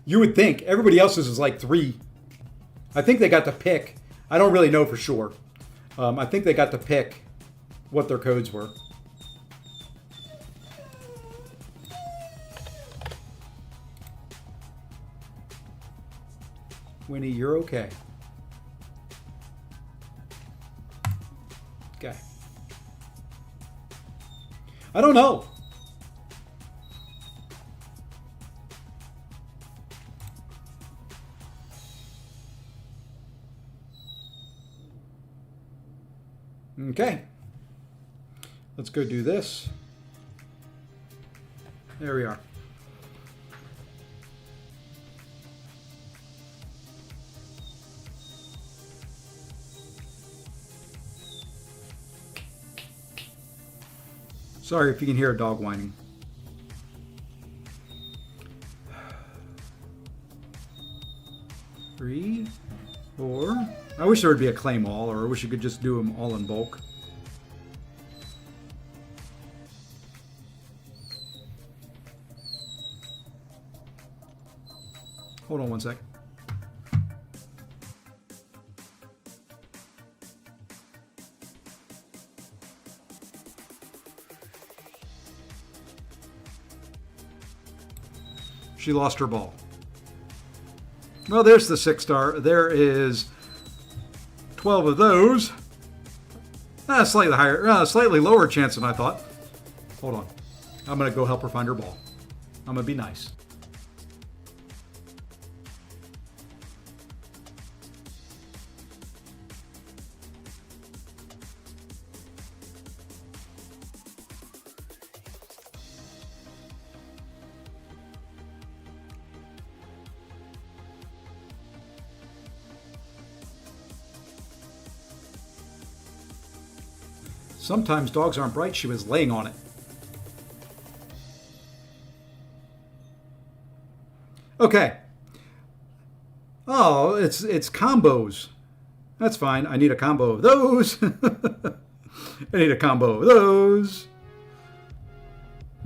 You would think everybody else's is like 3. I think they got to pick. I don't really know for sure. I think they got to pick what their codes were. Winnie, you're okay. Okay. I don't know. Okay. Let's go do this. There we are. Sorry if you can hear a dog whining. Three, 4. I wish there would be a claim all, or I wish you could just do them all in bulk. Hold on one sec. She lost her ball. Well, there's the 6-star. There is 12 of those. Slightly higher, slightly lower chance than I thought. Hold on. I'm going to go help her find her ball. I'm going to be nice. Sometimes dogs aren't bright. She was laying on it. Okay. Oh, it's combos. That's fine. I need a combo of those. I need a combo of those.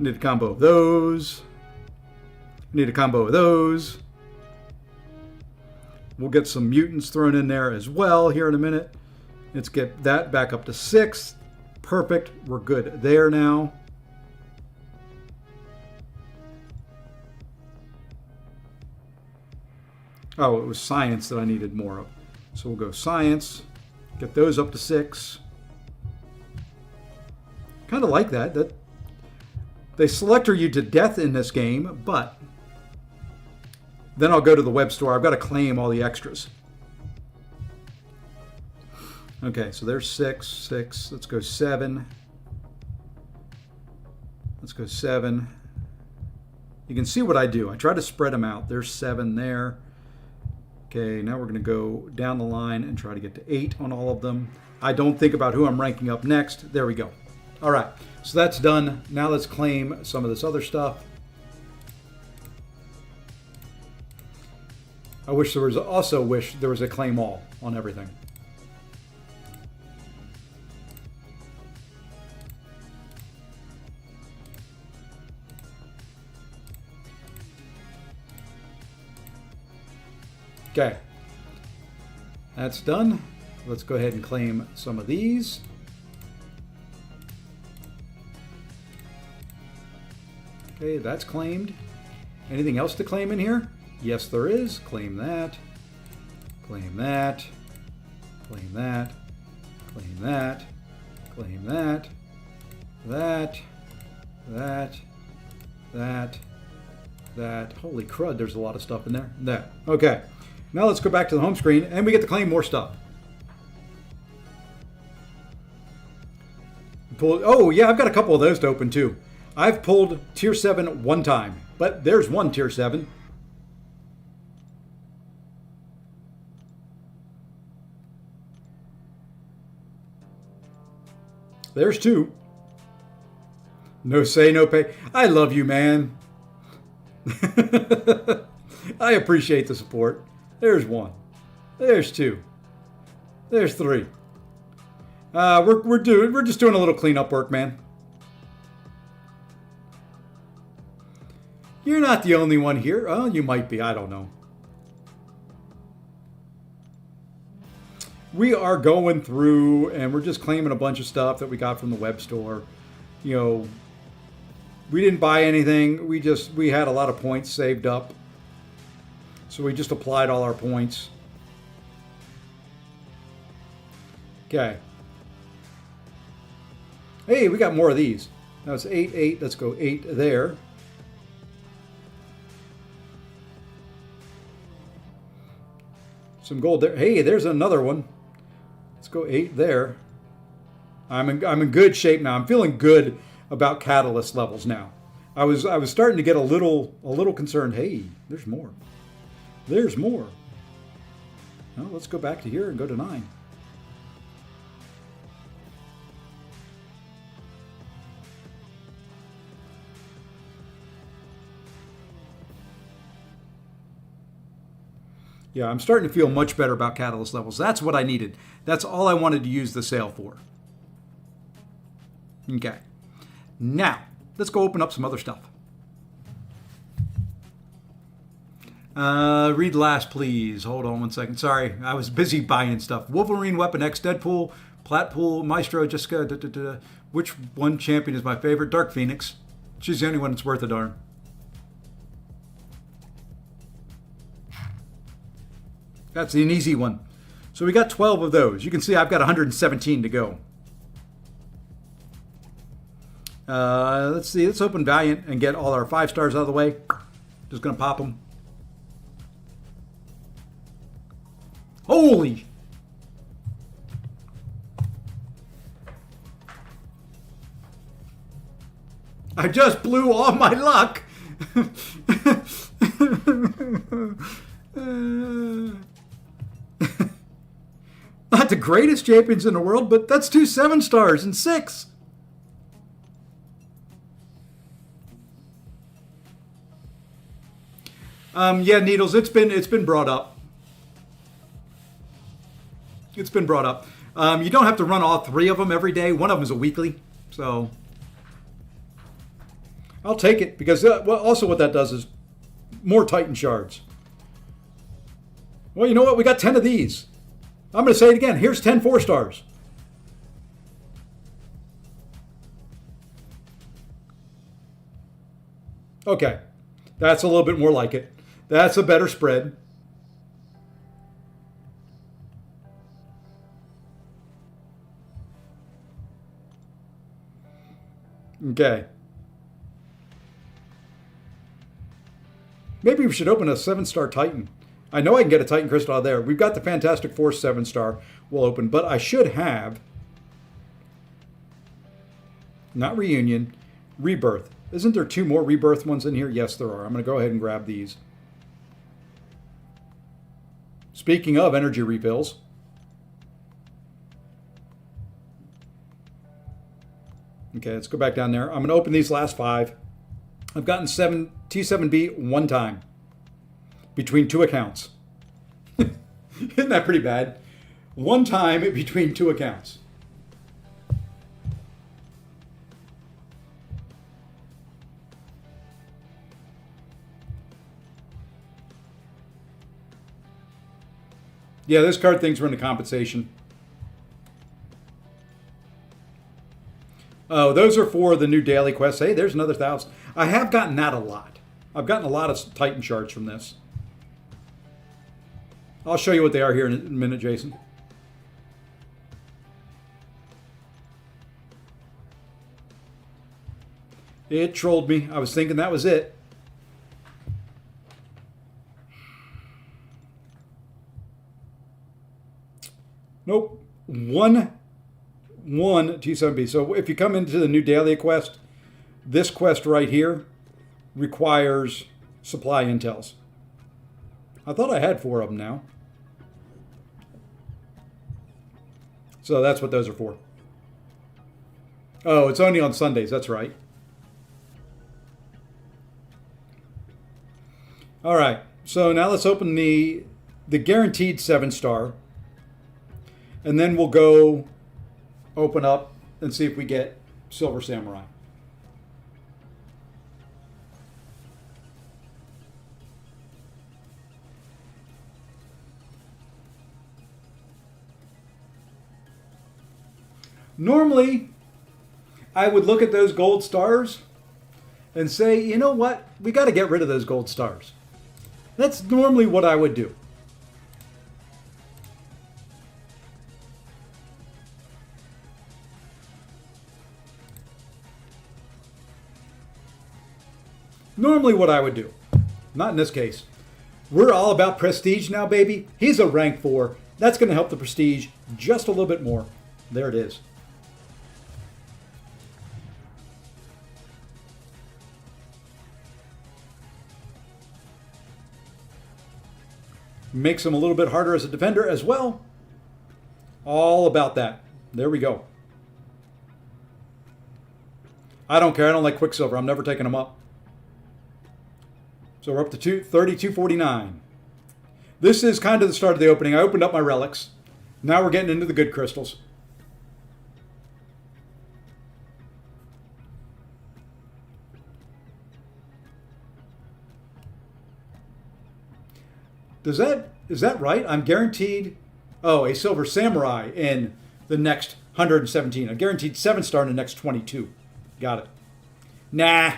I need a combo of those. I need a combo of those. We'll get some mutants thrown in there as well here in a minute. Let's get that back up to 6. Perfect. We're good there now. Oh, it was science that I needed more of. So we'll go science. Get those up to 6. Kind of like that. They selector you to death in this game, but then I'll go to the web store. I've got to claim all the extras. Okay, so there's 6. Let's go 7. Let's go 7. You can see what I do. I try to spread them out. There's 7 there. Okay, now we're going to go down the line and try to get to 8 on all of them. I don't think about who I'm ranking up next. There we go. All right, so that's done. Now let's claim some of this other stuff. I wish there was a claim all on everything. Okay, that's done. Let's go ahead and claim some of these. Okay, that's claimed. Anything else to claim in here? Yes, there is. Claim that. Claim that. Claim that. Claim that. Claim that. That. That. That. That. Holy crud, there's a lot of stuff in there. That. Okay. Now let's go back to the home screen and we get to claim more stuff. Oh, yeah, I've got a couple of those to open too. I've pulled Tier 7 one time, but there's one Tier 7. There's 2. No say, no pay. I love you, man. I appreciate the support. There's 1. There's 2. There's 3. We're just doing a little cleanup work, man. You're not the only one here. Oh, you might be. I don't know. We are going through and we're just claiming a bunch of stuff that we got from the web store. You know, we didn't buy anything. We had a lot of points saved up. So we just applied all our points. Okay. Hey, we got more of these. Now it's 8, 8. Let's go 8 there. Some gold there. Hey, there's another one. Let's go 8 there. I'm in good shape now. I'm feeling good about catalyst levels now. I was starting to get a little concerned. Hey, there's more. There's more. Well, let's go back to here and go to 9. Yeah, I'm starting to feel much better about catalyst levels. That's what I needed. That's all I wanted to use the sale for. Okay. Now, let's go open up some other stuff. Read last, please. Hold on one second. Sorry, I was busy buying stuff. Wolverine, Weapon X, Deadpool, Platpool, Maestro, Jessica. Which one champion is my favorite? Dark Phoenix. She's the only one that's worth a darn. That's an easy one. So we got 12 of those. You can see I've got 117 to go. Let's see. Let's open Valiant and get all our 5 stars out of the way. Just going to pop them. Holy! I just blew all my luck. Not the greatest champions in the world, but that's 2 7-stars and 6. Yeah, Needles, it's been brought up. It's been brought up. You don't have to run all 3 of them every day. One of them is a weekly, so I'll take it because well, also what that does is more Titan shards. Well, you know what? We got 10 of these. I'm going to say it again. Here's 10 4-stars. Okay, that's a little bit more like it. That's a better spread. Okay. Maybe we should open a 7-star Titan. I know I can get a Titan Crystal out of there. We've got the Fantastic Force 7-star we'll open, but I should have, not Reunion, Rebirth. Isn't there 2 more Rebirth ones in here? Yes, there are. I'm going to go ahead and grab these. Speaking of energy refills, okay, let's go back down there. I'm going to open these last 5. I've gotten T7B 1 time between 2 accounts. Isn't that pretty bad? 1 time between 2 accounts. Yeah, this card thinks we're into compensation. Oh, those are for the new daily quests. Hey, there's another 1,000. I have gotten that a lot. I've gotten a lot of Titan shards from this. I'll show you what they are here in a minute, Jason. It trolled me. I was thinking that was it. Nope. One T7B. So if you come into the new daily quest, this quest right here requires supply intels. I thought I had 4 of them now. So that's what those are for. Oh, it's only on Sundays. That's right. All right. So now let's open the guaranteed 7-star. And then we'll go open up and see if we get Silver Samurai. Normally, I would look at those gold stars and say, you know what? We got to get rid of those gold stars. That's normally what I would do. Normally what I would do. Not in this case. We're all about prestige now, baby. He's a rank 4. That's going to help the prestige just a little bit more. There it is. Makes him a little bit harder as a defender as well. All about that. There we go. I don't care. I don't like Quicksilver. I'm never taking him up. So we're up to 3249. This is kind of the start of the opening. I opened up my relics. Now we're getting into the good crystals. Is that right? I'm guaranteed, a Silver Samurai in the next 117. I'm guaranteed 7-star in the next 22. Got it. Nah,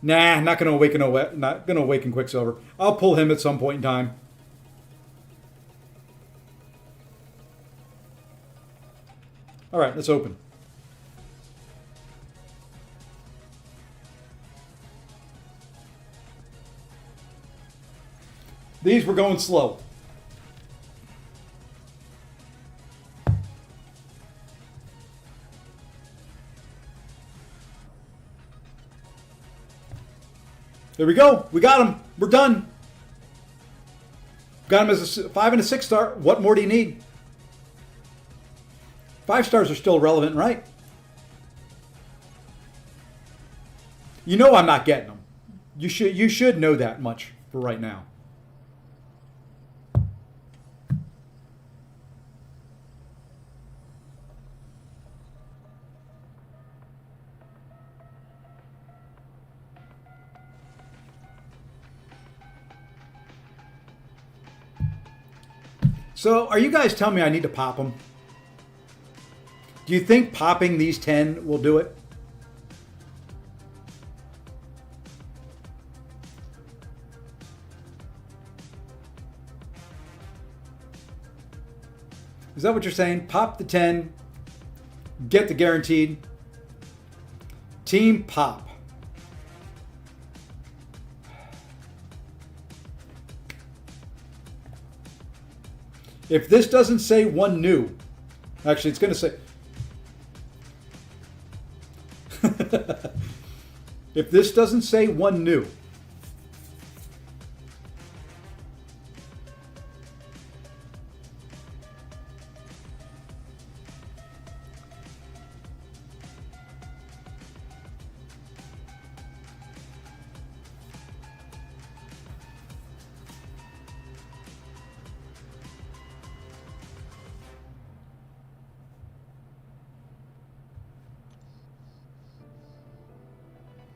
not going to awaken Quicksilver. I'll pull him at some point in time. All right, let's open. These were going slow. There we go. We got him. We're done. Got him as a 5 and a 6-star. What more do you need? 5 stars are still relevant, right? You know I'm not getting them. You should know that much for right now. So, are you guys telling me I need to pop them? Do you think popping these 10 will do it? Is that what you're saying? Pop the 10, get the guaranteed. Team pop. If this doesn't say one new, actually it's going to say, if this doesn't say one new,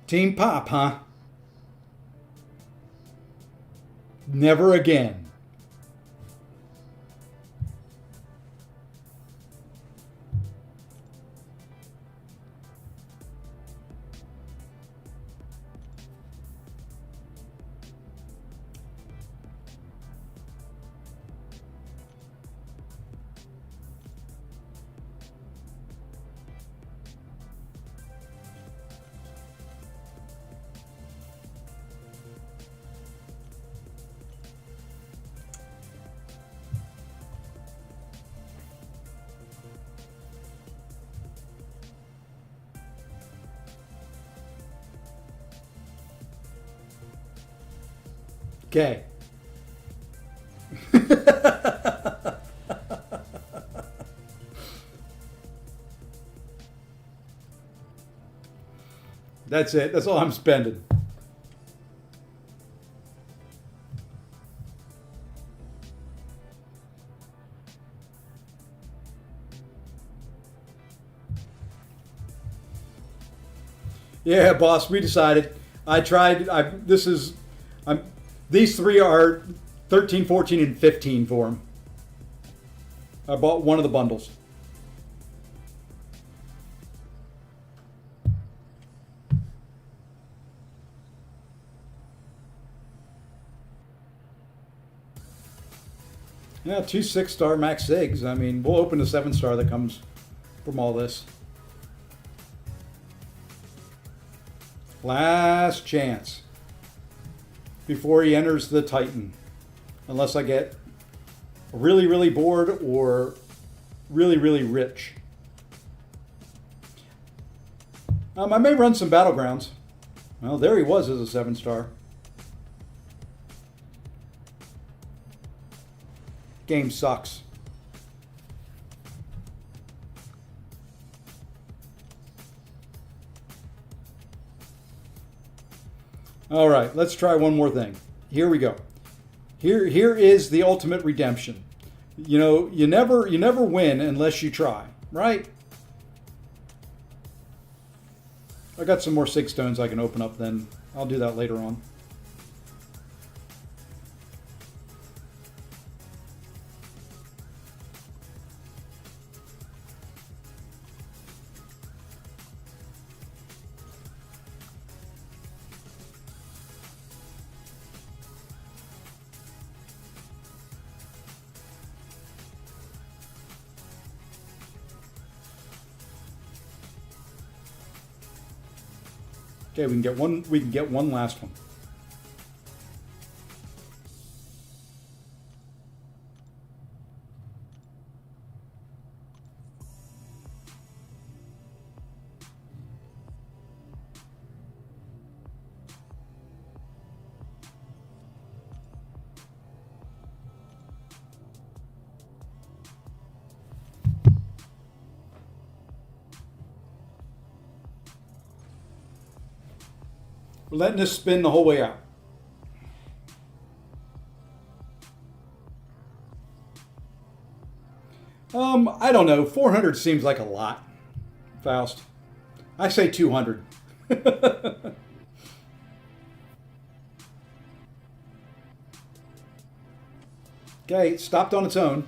Team pop, huh? Never again. Okay. That's it. That's all I'm spending. Yeah, boss, we decided. I tried. These 3 are 13, 14, and 15 for them. I bought one of the bundles. Yeah, 2 6-star max SIGs. I mean, we'll open the 7-star that comes from all this. Last chance before he enters the Titan. Unless I get really, really bored or really, really rich. I may run some battlegrounds. Well, there he was as a 7-star. Game sucks. All right, let's try one more thing. Here we go. Here is the ultimate redemption. You know, you never win unless you try, right? I got some more SIG stones I can open up then. I'll do that later on. Okay, we can get one last one. We're letting this spin the whole way out. I don't know. 400 seems like a lot, Faust. I say 200. Okay, it stopped on its own.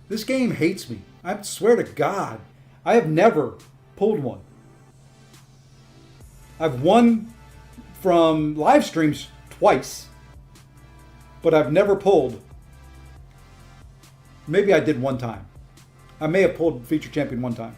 This game hates me. I swear to God, I have never pulled one. I've won from live streams twice, but I've never pulled. Maybe I did one time. I may have pulled feature champion one time.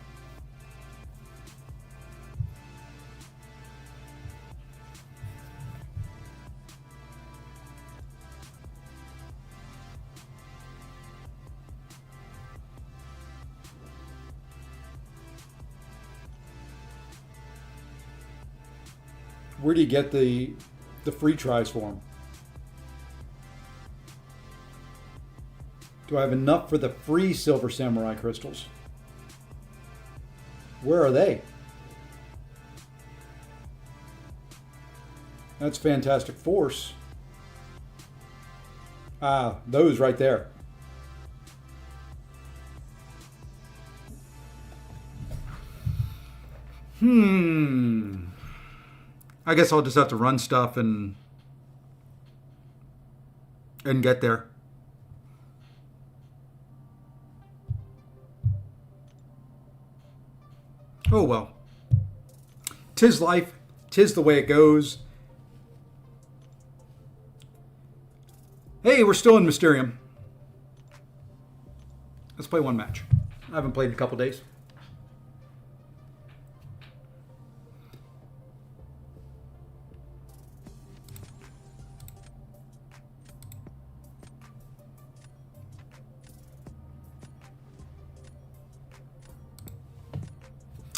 Where do you get the free tries for them? Do I have enough for the free Silver Samurai crystals? Where are they? That's Fantastic Force. Ah, those right there. I guess I'll just have to run stuff and get there. Oh well. 'Tis life. 'Tis the way it goes. Hey, we're still in Mysterium. Let's play one match. I haven't played in a couple days.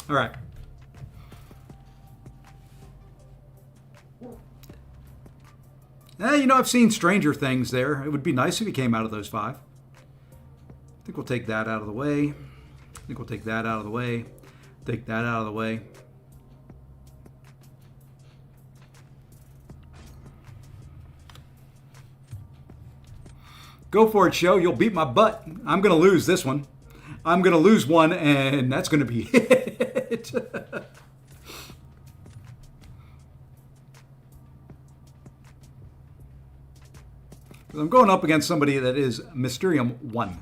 All right. You know, I've seen Stranger Things there. It would be nice if he came out of those 5. I think we'll take that out of the way. I think we'll take that out of the way. Take that out of the way. Go for it, show. You'll beat my butt. I'm going to lose this one. I'm going to lose one, and that's going to be it. I'm going up against somebody that is Mysterium 1.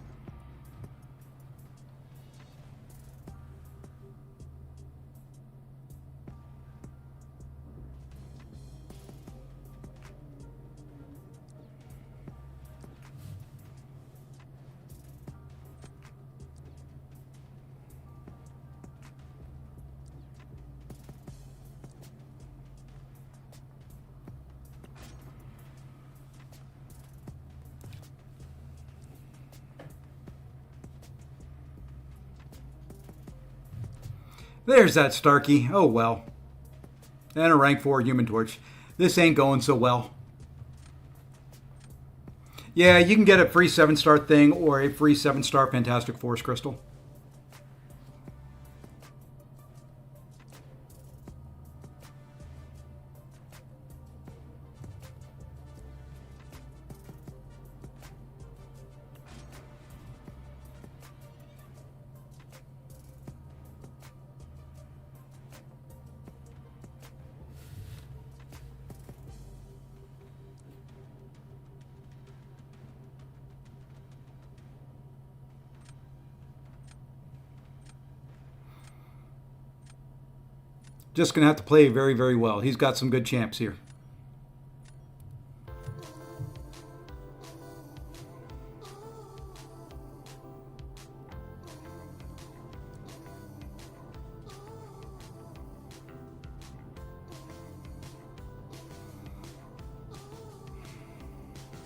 There's that Starkey. Oh well. And a rank 4 Human Torch. This ain't going so well. Yeah, you can get a free 7-star thing or a free 7-star Fantastic Force crystal. Just going to have to play very, very well. He's got some good champs here.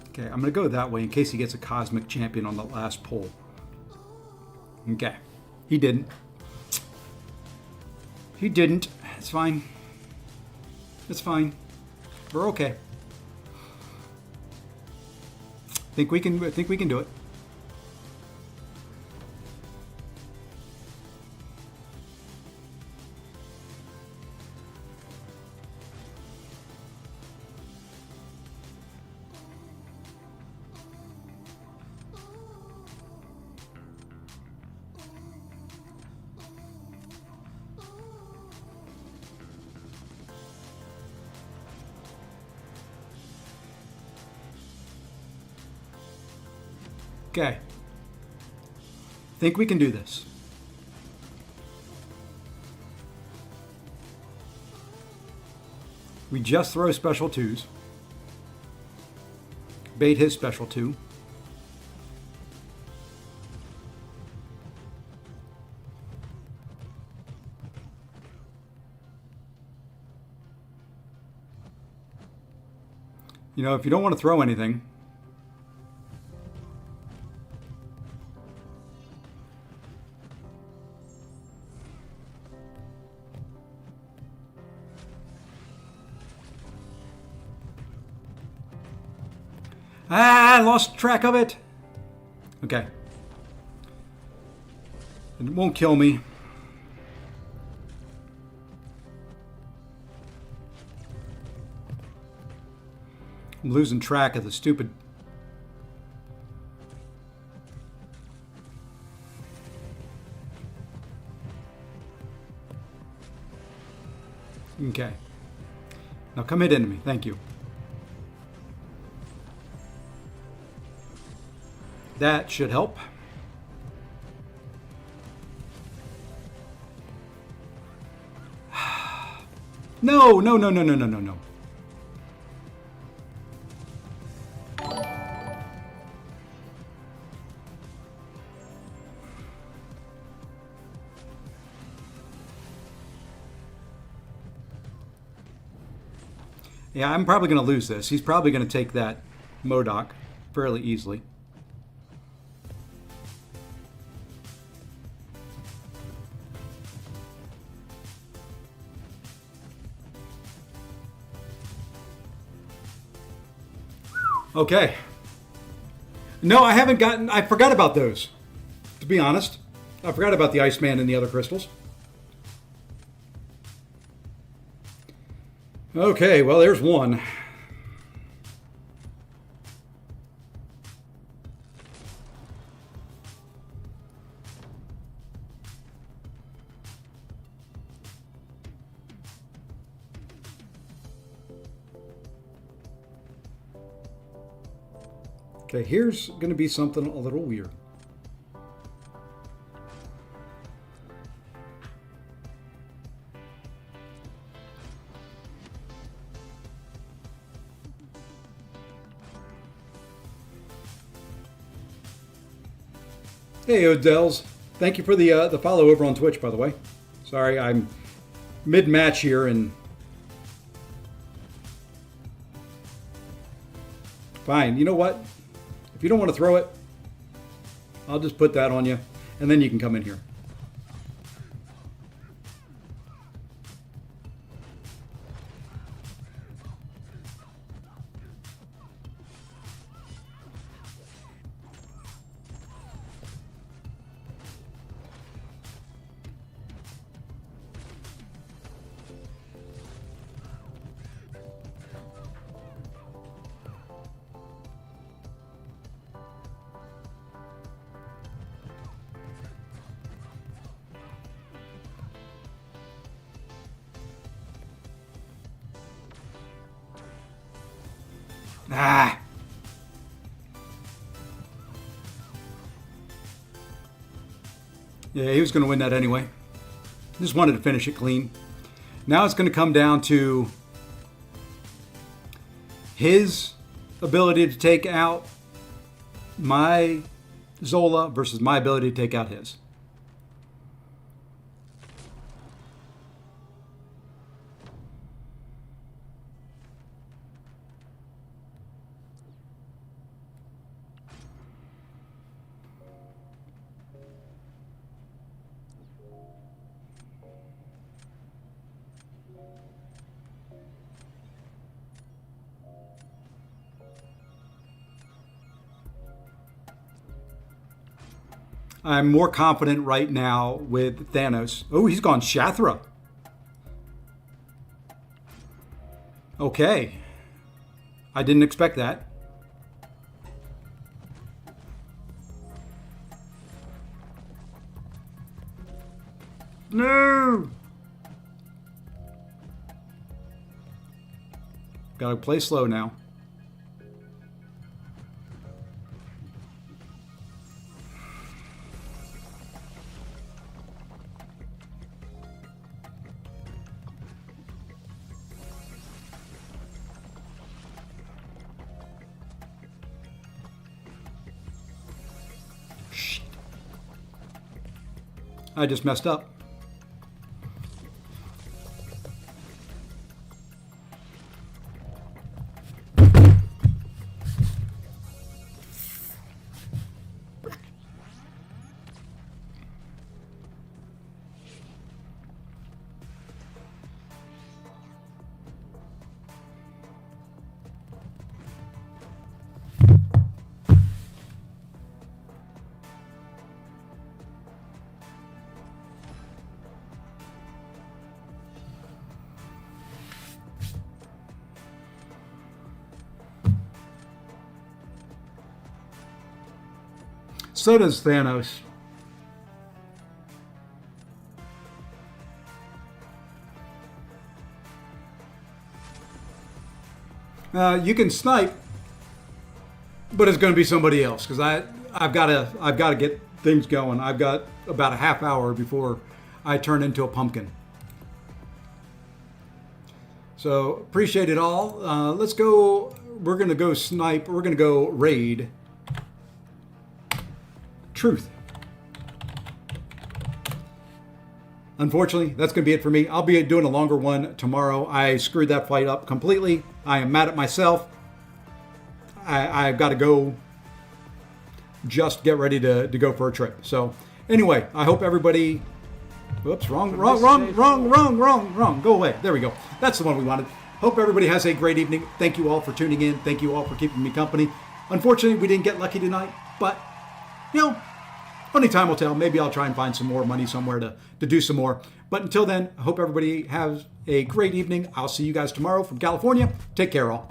Okay, I'm going to go that way in case he gets a Cosmic Champion on the last pull. Okay, he didn't. He didn't. It's fine. It's fine. We're okay. I think we can do it. Okay. Think we can do this. We just throw special twos. Bait his special two. You know, if you don't want to throw anything, I lost track of it. Okay. It won't kill me. I'm losing track of the stupid... Okay. Now come hit into me. Thank you. That should help. No, no, no, no, no, no, no, no. Yeah, I'm probably going to lose this. He's probably going to take that MCOC fairly easily. Okay. No, I haven't gotten... I forgot about those, to be honest. I forgot about the Iceman and the other crystals. Okay, well, there's one. Okay, here's going to be something a little weird. Hey, Odell's. Thank you for the follow over on Twitch, by the way. Sorry, I'm mid-match here and... Fine, you know what? If you don't want to throw it, I'll just put that on you, and then you can come in here. Ah! Yeah, he was going to win that anyway. Just wanted to finish it clean. Now it's going to come down to his ability to take out my Zola versus my ability to take out his. I'm more confident right now with Thanos. Oh, he's gone Shathra. Okay. I didn't expect that. No! Gotta play slow now. I just messed up. So does Thanos. You can snipe, but it's going to be somebody else because I've got to get things going. I've got about a half hour before I turn into a pumpkin. So appreciate it all. Let's go. We're going to go snipe. We're going to go raid. Truth. Unfortunately, that's going to be it for me. I'll be doing a longer one tomorrow. I screwed that fight up completely. I am mad at myself. I've got to go just get ready to go for a trip. So anyway, I hope everybody... Whoops, wrong. Go away. There we go. That's the one we wanted. Hope everybody has a great evening. Thank you all for tuning in. Thank you all for keeping me company. Unfortunately, we didn't get lucky tonight, but, you know, only time will tell. Maybe I'll try and find some more money somewhere to do some more. But until then, I hope everybody has a great evening. I'll see you guys tomorrow from California. Take care, all.